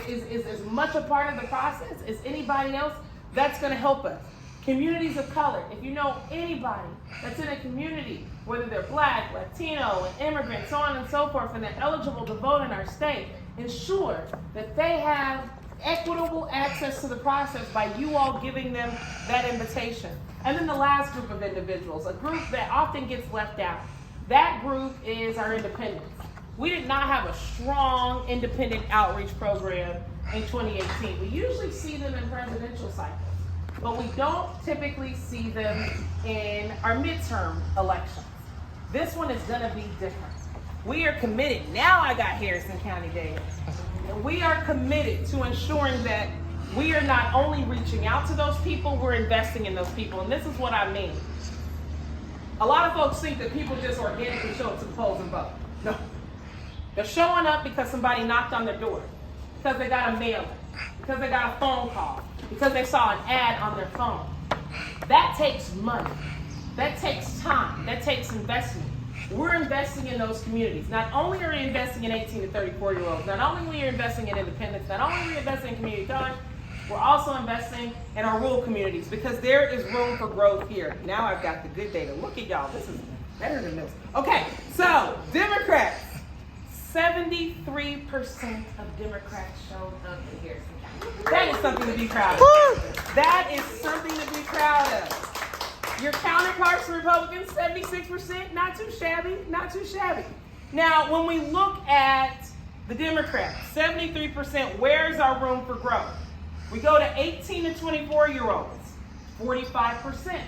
is as much a part of the process as anybody else, that's going to help us. Communities of color, if you know anybody that's in a community, whether they're Black, Latino, and immigrant, so on and so forth, and they're eligible to vote in our state, ensure that they have equitable access to the process by you all giving them that invitation. And then the last group of individuals, a group that often gets left out. That group is our independents. We did not have a strong independent outreach program in 2018. We usually see them in presidential cycles, but we don't typically see them in our midterm elections. This one is gonna be different. We are committed. Now I got Harrison County data. And we are committed to ensuring that we are not only reaching out to those people, we're investing in those people. And this is what I mean. A lot of folks think that people just organically show up to the polls and vote. No. They're showing up because somebody knocked on their door, because they got a mailing, because they got a phone call, because they saw an ad on their phone. That takes money. That takes time. That takes investment. We're investing in those communities. Not only are we investing in 18 to 34-year-olds, not only are we investing in independents, not only are we investing in community college, we're also investing in our rural communities because there is room for growth here. Now I've got the good data. Look at y'all. This is better than this. Okay, so Democrats. 73% of Democrats showed up in Harrison County. That is something to be proud of. That is something to be proud of. Your counterparts, Republicans, 76%, not too shabby, not too shabby. Now, when we look at the Democrats, 73%, where's our room for growth? We go to 18 to 24-year-olds, 45%.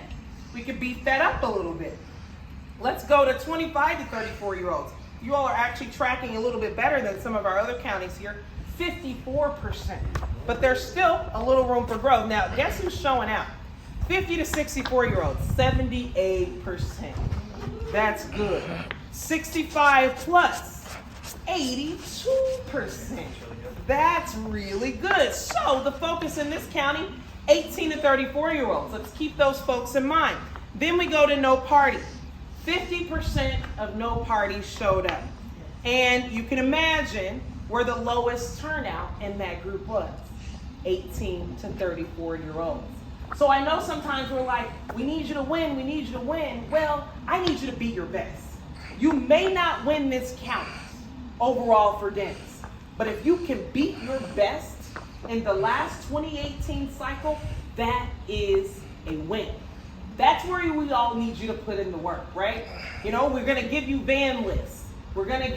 We could beef that up a little bit. Let's go to 25 to 34-year-olds. You all are actually tracking a little bit better than some of our other counties here, 54%. But there's still a little room for growth. Now, guess who's showing out? 50 to 64-year-olds, 78%. That's good. 65 plus, 82%. That's really good. So the focus in this county, 18 to 34-year-olds. Let's keep those folks in mind. Then we go to no party. 50% of no parties showed up. And you can imagine where the lowest turnout in that group was, 18 to 34-year-olds. So I know sometimes we're like, we need you to win, we need you to win. Well, I need you to be your best. You may not win this county overall for Dennis, but if you can beat your best in the last 2018 cycle, that is a win. That's where we all need you to put in the work, right? You know, we're gonna give you van lists. You're gonna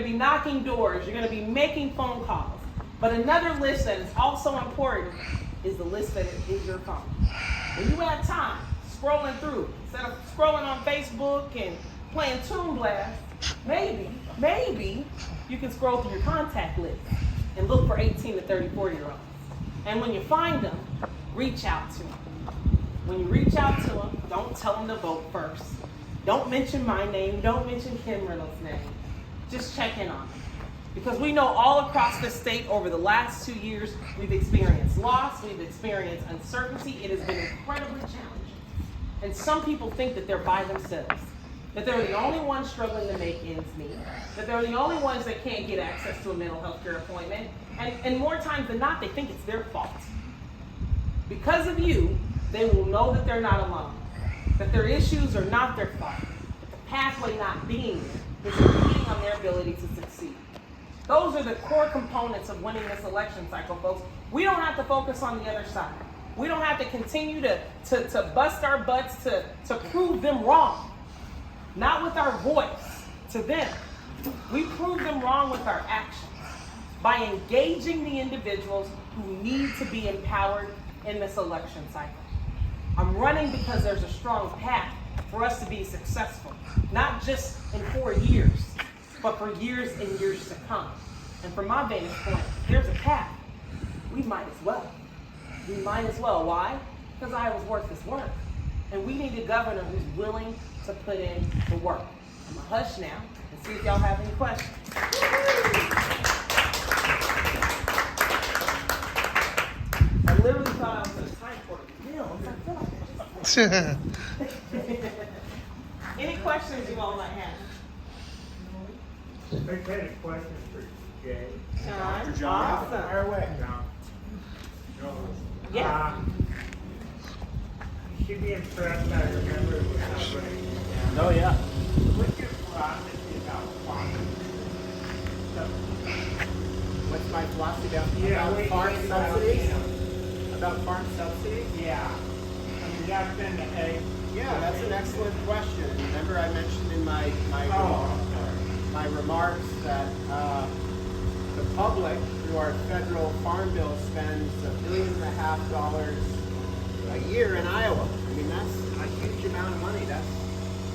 be knocking doors, you're gonna be making phone calls. But another list that is also important is the list that is your phone. When you have time scrolling through, instead of scrolling on Facebook and playing Toon Blast, maybe you can scroll through your contact list and look for 18 to 34-year-olds. And when you find them, reach out to them. When you reach out to them, don't tell them to vote first. Don't mention my name, don't mention Kim Reynolds' name. Just check in on them. Because we know all across the state over the last 2 years, we've experienced loss, we've experienced uncertainty. It has been incredibly challenging. And some people think that they're by themselves, that they're the only ones struggling to make ends meet, that they're the only ones that can't get access to a mental health care appointment. And more times than not, they think it's their fault. Because of you, they will know that they're not alone, that their issues are not their fault, that the pathway not being there is impeding on their ability to succeed. Those are the core components of winning this election cycle, folks. We don't have to focus on the other side. We don't have to continue to bust our butts to prove them wrong. Not with our voice to them. We prove them wrong with our actions by engaging the individuals who need to be empowered in this election cycle. I'm running because there's a strong path for us to be successful, not just in 4 years, but for years and years to come. And from my vantage point, there's a path. we might as well. We might as well. Why? Because Iowa's worth its work. And we need a governor who's willing to put in the work. I'm going to hush now and see if y'all have any questions. I literally thought I was going to time for the bill. Any questions you all might have? I had a question for Jay. John? John. Awesome. Fire away. No. Yeah. You should be impressed. I remember it was not right. Oh yeah. What's your philosophy about farming? What's my philosophy about, Yeah, about farm subsidies? About farm subsidies? Yeah. I mean, that's been a. Yeah, that's an excellent question. Remember, I mentioned in my remarks that the public, through our federal farm bill, spends $1.5 billion a year in Iowa. I mean, that's a huge amount of money. That's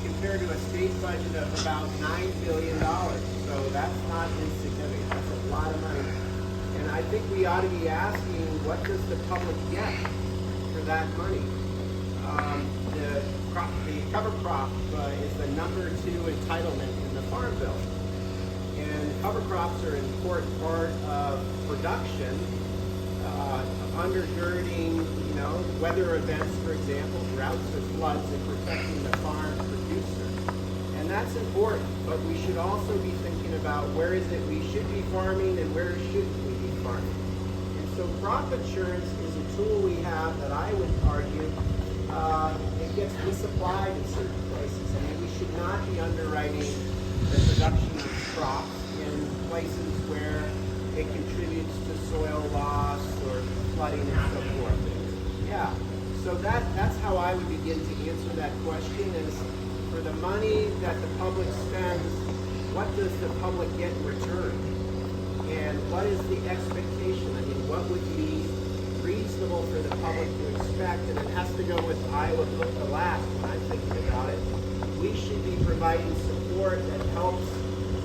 compared to a state budget of about $9 billion. So that's not insignificant. That's a lot of money. And I think we ought to be asking, what does the public get for that money? The cover crop is the number 2 entitlement in the farm bill. And cover crops are an important part of production, undergirding, weather events, for example, droughts or floods, and protecting the farm producer. And that's important, but we should also be thinking about where is it we should be farming and where shouldn't we be farming. And so crop insurance is a tool we have that I would argue it gets misapplied in certain places. I mean, we should not be underwriting the production of crops in places where it contributes to soil loss or flooding and so forth. Yeah, so that's how I would begin to answer that question is, for the money that the public spends, what does the public get in return? And what is the expectation? I mean, what would be reasonable for the public to expect? And it has to go with Iowa Built to Last when I'm thinking about it. We should be providing support that helps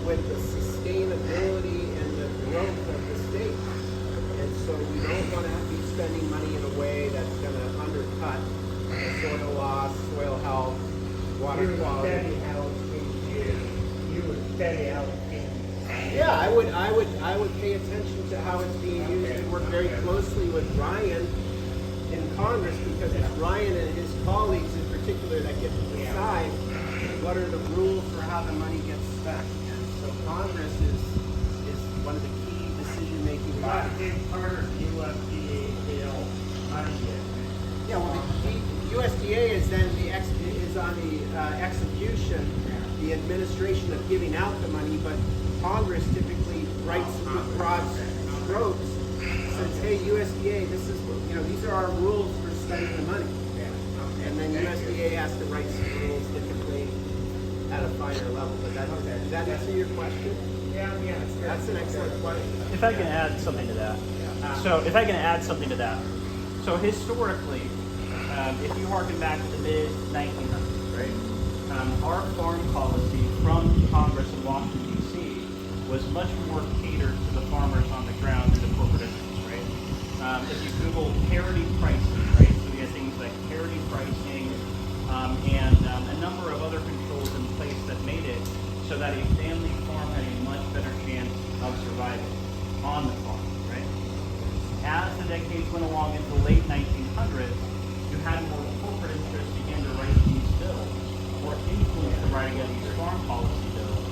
with the sustainability and the growth of the state. And so we don't want to be spending money in a way that's going to undercut soil loss, soil health, water quality. You would study how it's being used. You would study how it's being used. Yeah, I would pay attention to how it's being used and work very closely with Ryan in Congress, because it's Ryan and his colleagues in particular that get to decide what are the rules for how the money gets spent. And so Congress is one of the key decision-making Not a bodies. big part of USDA bill money yet. Yeah, well, the USDA is then is on the execution, the administration of giving out the money, but Congress typically writes with broad strokes, says, hey, USDA, this is, these are our rules for spending the money. And then USDA has to write some rules typically at a finer level. But does that answer your question? Yeah. That's an excellent question. If I can add something to that. So historically, if you harken back to the mid-1900s, right, our farm policy from Congress in Washington, D.C. was much more catered to the farmers on the ground than the corporate interests, right? If you Google parity pricing, right, so we had things like parity pricing and a number of other controls in place that made it so that a family farm had a much better chance of surviving on the farm, right? As the decades went along into the late 1900s, you had more corporate interests begin to write these bills, or influence the writing of these farm policy bills,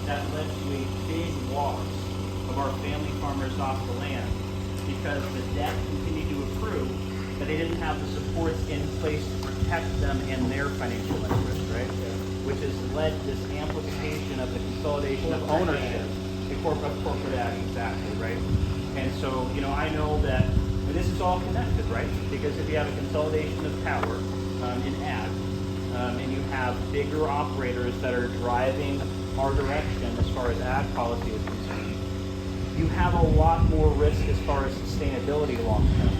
that led to a big loss of our family farmers off the land because the debt continued to accrue, but they didn't have the supports in place to protect them and their financial interests, right? Which has led to this amplification of the consolidation of ownership, the corporate ag, exactly, right? And so, I know that this is all connected, right? Because if you have a consolidation of power in ag, and you have bigger operators that are driving our direction as far as ag policy is concerned, you have a lot more risk as far as sustainability long term,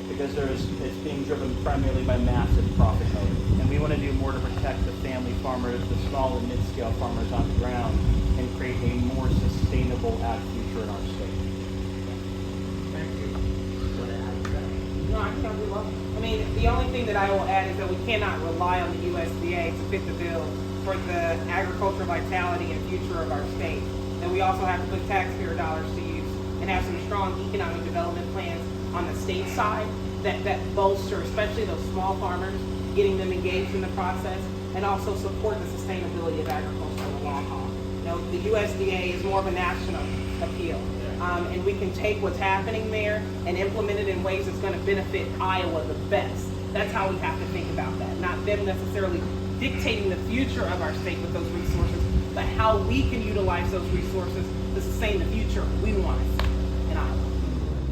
because it's being driven primarily by massive profit motive. And we want to do more to protect the family farmers, the small and mid-scale farmers on the ground, and create a more sustainable ag future in our state. Thank you. county level. I mean, the only thing that I will add is that we cannot rely on the USDA to fit the bill for the agricultural vitality and future of our state. And we also have to put taxpayer dollars to use and have some strong economic development plans on the state side that bolster, especially those small farmers, getting them engaged in the process, and also support the sustainability of agriculture in the long haul. You know, the USDA is more of a national appeal. And we can take what's happening there and implement it in ways that's going to benefit Iowa the best. That's how we have to think about that. Not them necessarily dictating the future of our state with those resources, but how we can utilize those resources to sustain the future we want in Iowa.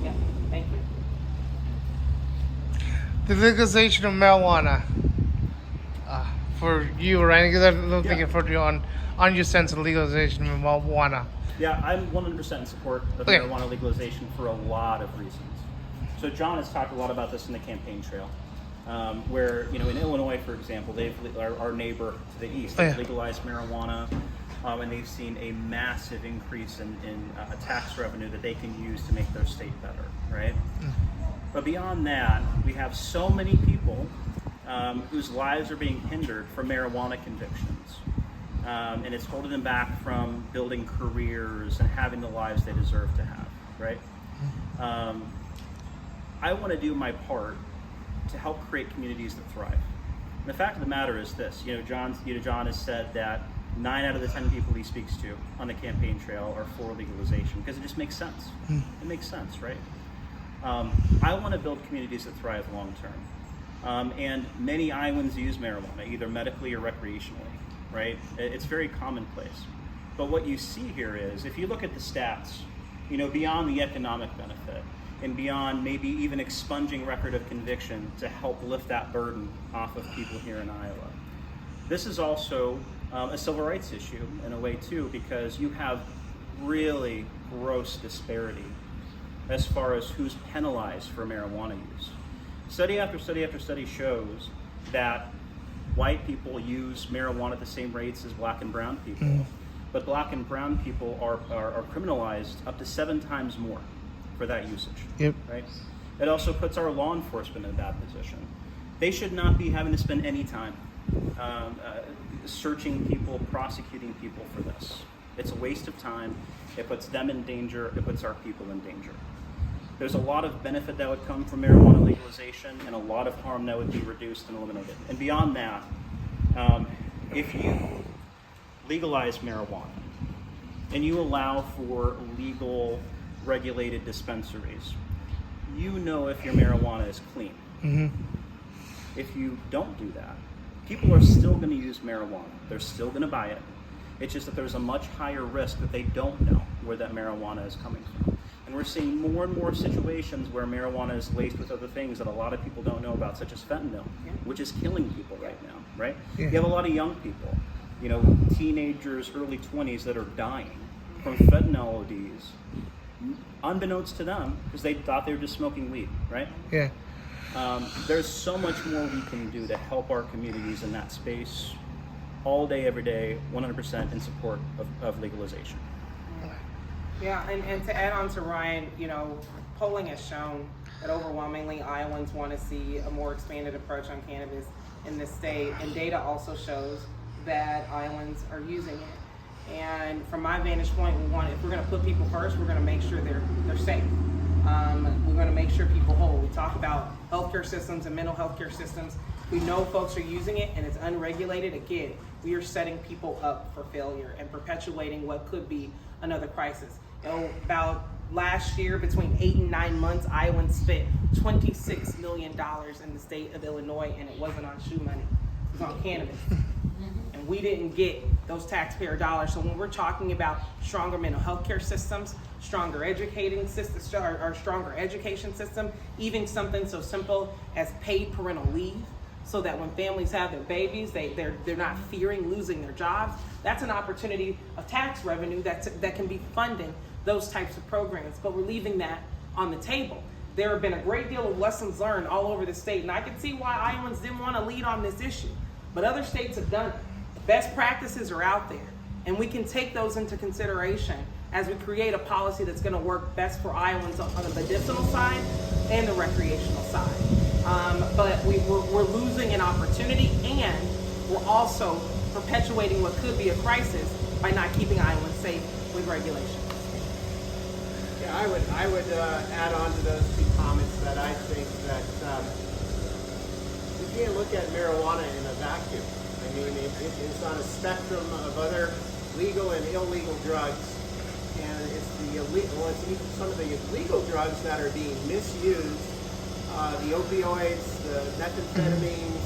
Yeah, thank you. The legalization of marijuana for you, right? Because I don't think for you on your sense of legalization of marijuana. Yeah, I'm 100% in support of marijuana legalization for a lot of reasons. So John has talked a lot about this in the campaign trail, where, you know, in Illinois, for example, our neighbor to the east, they've legalized marijuana, and they've seen a massive increase in tax revenue that they can use to make their state better, right? But beyond that, we have so many people whose lives are being hindered from marijuana convictions. And it's holding them back from building careers and having the lives they deserve to have, right? I want to do my part to help create communities that thrive. And the fact of the matter is this, John has said that 9 out of the 10 people he speaks to on the campaign trail are for legalization because it just makes sense. It makes sense, right? I want to build communities that thrive long term. And many Iowans use marijuana, either medically or recreationally. Right? It's very commonplace. But what you see here is, if you look at the stats, beyond the economic benefit and beyond maybe even expunging record of conviction to help lift that burden off of people here in Iowa, this is also a civil rights issue in a way too, because you have really gross disparity as far as who's penalized for marijuana use. Study after study after study shows that white people use marijuana at the same rates as black and brown people, but black and brown people are criminalized up to 7 times more for that usage. Yep. Right? It also puts our law enforcement in a bad position. They should not be having to spend any time searching people, prosecuting people for this. It's a waste of time. It puts them in danger. It puts our people in danger. There's a lot of benefit that would come from marijuana legalization and a lot of harm that would be reduced and eliminated. And beyond that, if you legalize marijuana and you allow for legal regulated dispensaries, you know if your marijuana is clean. If you don't do that, people are still going to use marijuana. They're still going to buy it. It's just that there's a much higher risk that they don't know where that marijuana is coming from. And we're seeing more and more situations where marijuana is laced with other things that a lot of people don't know about, such as fentanyl, which is killing people right now, right? You have a lot of young people, teenagers, early 20s that are dying from fentanyl ODs, unbeknownst to them, because they thought they were just smoking weed, right? Yeah. There's so much more we can do to help our communities in that space all day, every day, 100% in support of legalization. Yeah, and to add on to Ryan, polling has shown that overwhelmingly Iowans want to see a more expanded approach on cannabis in this state, and data also shows that Iowans are using it. And from my vantage point, if we're going to put people first, we're going to make sure they're safe. We're going to make sure people whole. We talk about healthcare systems and mental health care systems. We know folks are using it and it's unregulated. Again, we are setting people up for failure and perpetuating what could be another crisis. About last year, between 8 and 9 months, Iowans spent $26 million in the state of Illinois, and it wasn't on shoe money. It was on cannabis. And we didn't get those taxpayer dollars. So when we're talking about stronger mental health care systems, stronger educating systems, or stronger education system, even something so simple as paid parental leave, so that when families have their babies, they're not fearing losing their jobs. That's an opportunity of tax revenue that can be funding those types of programs, but we're leaving that on the table. There have been a great deal of lessons learned all over the state, and I can see why Iowans didn't want to lead on this issue, but other states have done it. Best practices are out there, and we can take those into consideration as we create a policy that's going to work best for Iowans on the medicinal side and the recreational side. But we're losing an opportunity, and we're also perpetuating what could be a crisis by not keeping Iowans safe with regulations. Yeah, I would add on to those two comments that I think that you can't look at marijuana in a vacuum. I mean, it's on a spectrum of other legal and illegal drugs, and it's the illegal, well, it's even some of the illegal drugs that are being misused, the opioids, the methamphetamines,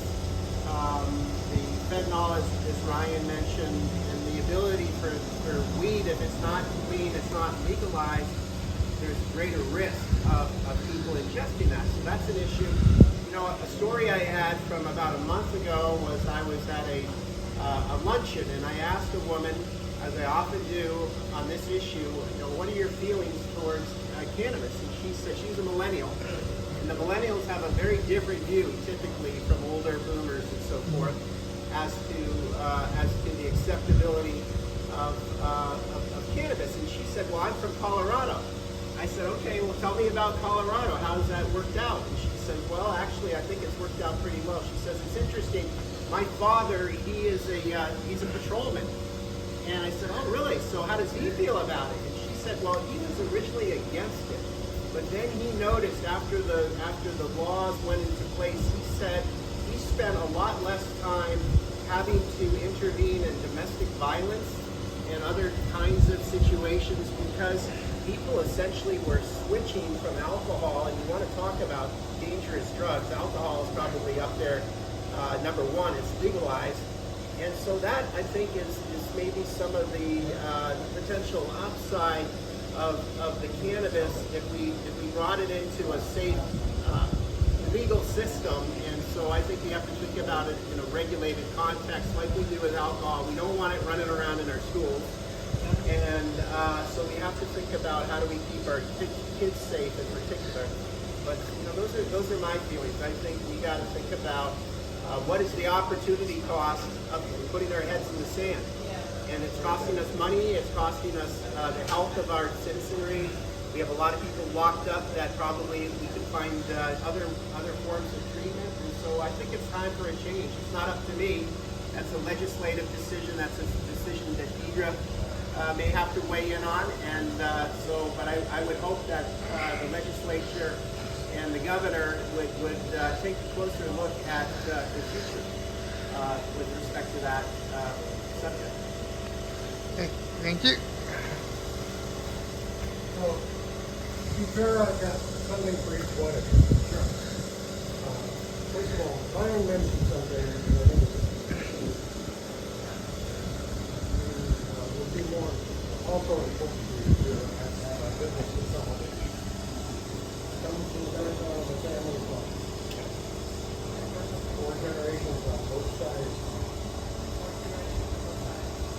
the fentanyl, as Ryan mentioned, and the ability for weed, if it's not clean, it's not legalized, there's greater risk of people ingesting that. So that's an issue. You know, a story I had from about a month ago was I was at a luncheon, and I asked a woman, as I often do on this issue, you know, what are your feelings towards cannabis? And she said she's a millennial, and the millennials have a very different view, typically from older boomers and so forth, as to the acceptability of cannabis. And she said, well, I'm from Colorado. I said, okay, well, tell me about Colorado. How's that worked out? And she said, well, actually, I think it's worked out pretty well. She says, it's interesting. My father, he's a patrolman. And I said, oh, really? So how does he feel about it? And she said, well, he was originally against it. But then he noticed after the laws went into place, he said he spent a lot less time having to intervene in domestic violence and other kinds of situations because people essentially were switching from alcohol, and you want to talk about dangerous drugs. Alcohol is probably up there. Number one, it's legalized. And so that, I think, is maybe some of the potential upside of the cannabis if we brought it into a safe, legal system. And so I think we have to think about it in a regulated context like we do with alcohol. We don't want it running around in our schools. And so we have to think about how do we keep our kids safe in particular. But you know, those are my feelings. I think we got to think about what is the opportunity cost of putting our heads in the sand. And it's costing us money. It's costing us the health of our citizenry. We have a lot of people locked up that probably we could find other forms of treatment. And so I think it's time for a change. It's not up to me. That's a legislative decision. That's a decision that Dejear may have to weigh in on, and but I would hope that the legislature and the governor would take a closer look at the future with respect to that subject. Thank you. So, to be fair, I've got something for each one of you. Sure. First of all, Ryan mentioned something, and I think it's will be more also important to you to have a business consolidation. Comes from the family farm. 4 generations on both sides.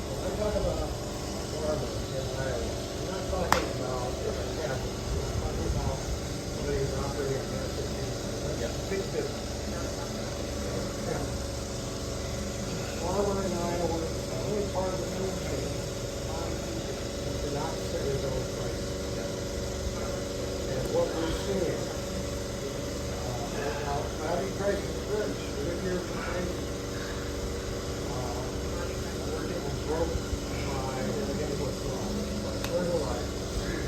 When I talk about farmers in Iowa, I'm not talking about capital. I'm talking about somebody who's operating a massive big business. Farmer in Iowa is the only part of the country that cannot set his own price. And what we're seeing, commodity prices are good. We're here for training. We're getting broke by, again, what's wrong? Fertilizer, seed,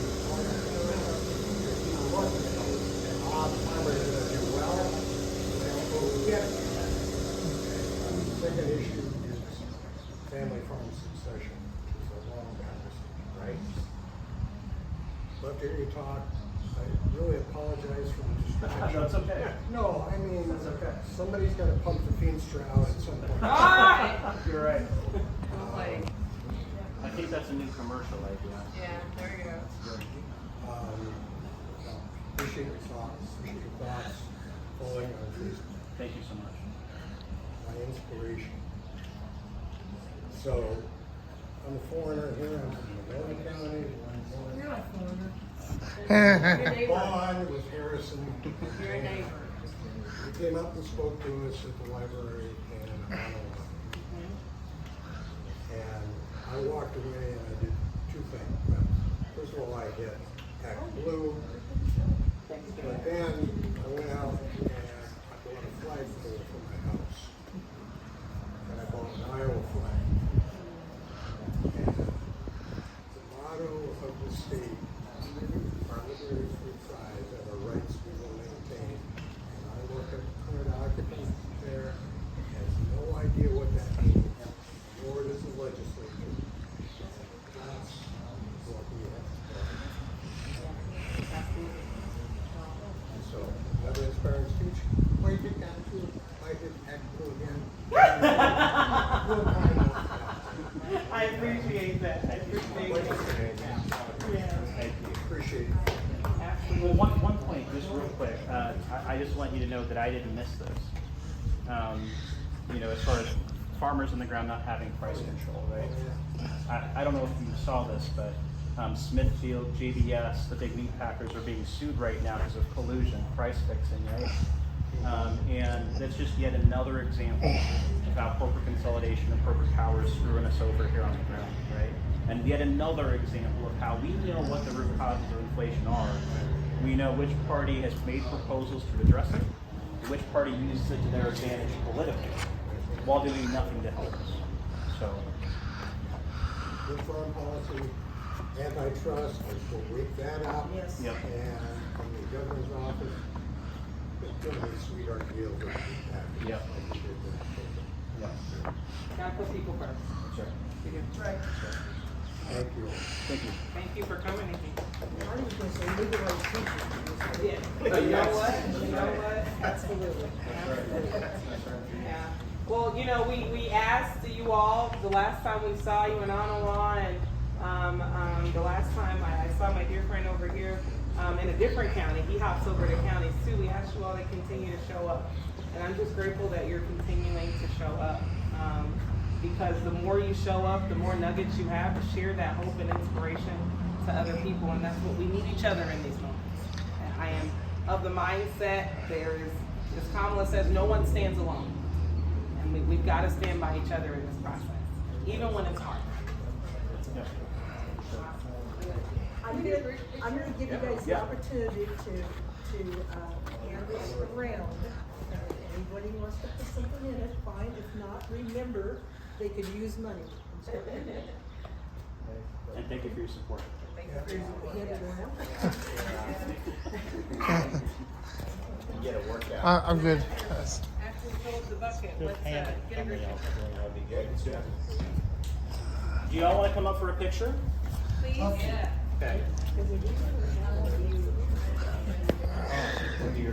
and farmers are going to do well. And what we get. Second issue is family farm succession, which is a long conversation, right? Love to hear you talk. I really apologize for the distraction. That's okay. No, I mean, That's okay. somebody's got to pump the Feenstra out at some point. You're right. Like, I think that's a new commercial idea. yeah, there we go. Appreciate your thoughts, following on Facebook. Thank you so much. My inspiration. So, I'm a foreigner here. I'm from Melton County. You're not a foreigner. I'm Your neighbor. born with Harrison. You're a neighbor. He came up and spoke to us at the library in Honolulu. And I walked away and I did 2 things. hit act blue. But then I went out and I bought a flagpole for my house. And I bought an Iowa flag. And the motto of the state, our liberties we prize and our rights we will maintain. And I work at the current occupant there, has no idea what that means, nor does the legislature. That's what we have done. And so, whether it's parents teach, why you did that too, I did act blue again. I appreciate that. I appreciate that. Yeah. Thank you. Appreciate it. Absolutely. Well, one point, just real quick. I just want you to know that I didn't miss this. You know, as far as farmers on the ground not having price control, right? I don't know if you saw this, but Smithfield, JBS, the big meat packers are being sued right now because of collusion, price fixing, right? And that's just yet another example of how corporate consolidation and corporate power is screwing us over here on the ground, right? And yet another example of how we know what the root causes of inflation are. We know which party has made proposals to address it, and which party uses it to their advantage politically, while doing nothing to help us. So, Good farm policy, antitrust, we'll wait that out. Yes. Yep. And in the governor's office, it's gonna be sweetheart deal with the package. Yep. Like we did with the- yeah. Gotta put people first. That's right. Right. Thank you. Thank you. Thank you for coming. I was gonna say legalized teaching. Yeah. You know what? You know what? Absolutely. Yeah. Well, you know, we asked you all the last time we saw you in Ottawa, and the last time I saw my dear friend over here in a different county. He hops over to counties too. We asked you all to continue to show up, and I'm just grateful that you're continuing to show up. Because the more you show up, the more nuggets you have to share that hope and inspiration to other people, and that's what we need each other in these moments. And I am of the mindset there is, as Kamala says, no one stands alone. And we've got to stand by each other in this process, even when it's hard. I'm gonna give you guys the opportunity to canvas around. And if anybody wants to put something in it, fine. If not, remember, they could use money. And thank you for your support. Hand it around. Get a workout. I'm good. After we fill up the bucket, let's get a group. That'd be good. Do y'all want to come up for a picture? Please. Yeah. Okay. Because we usually have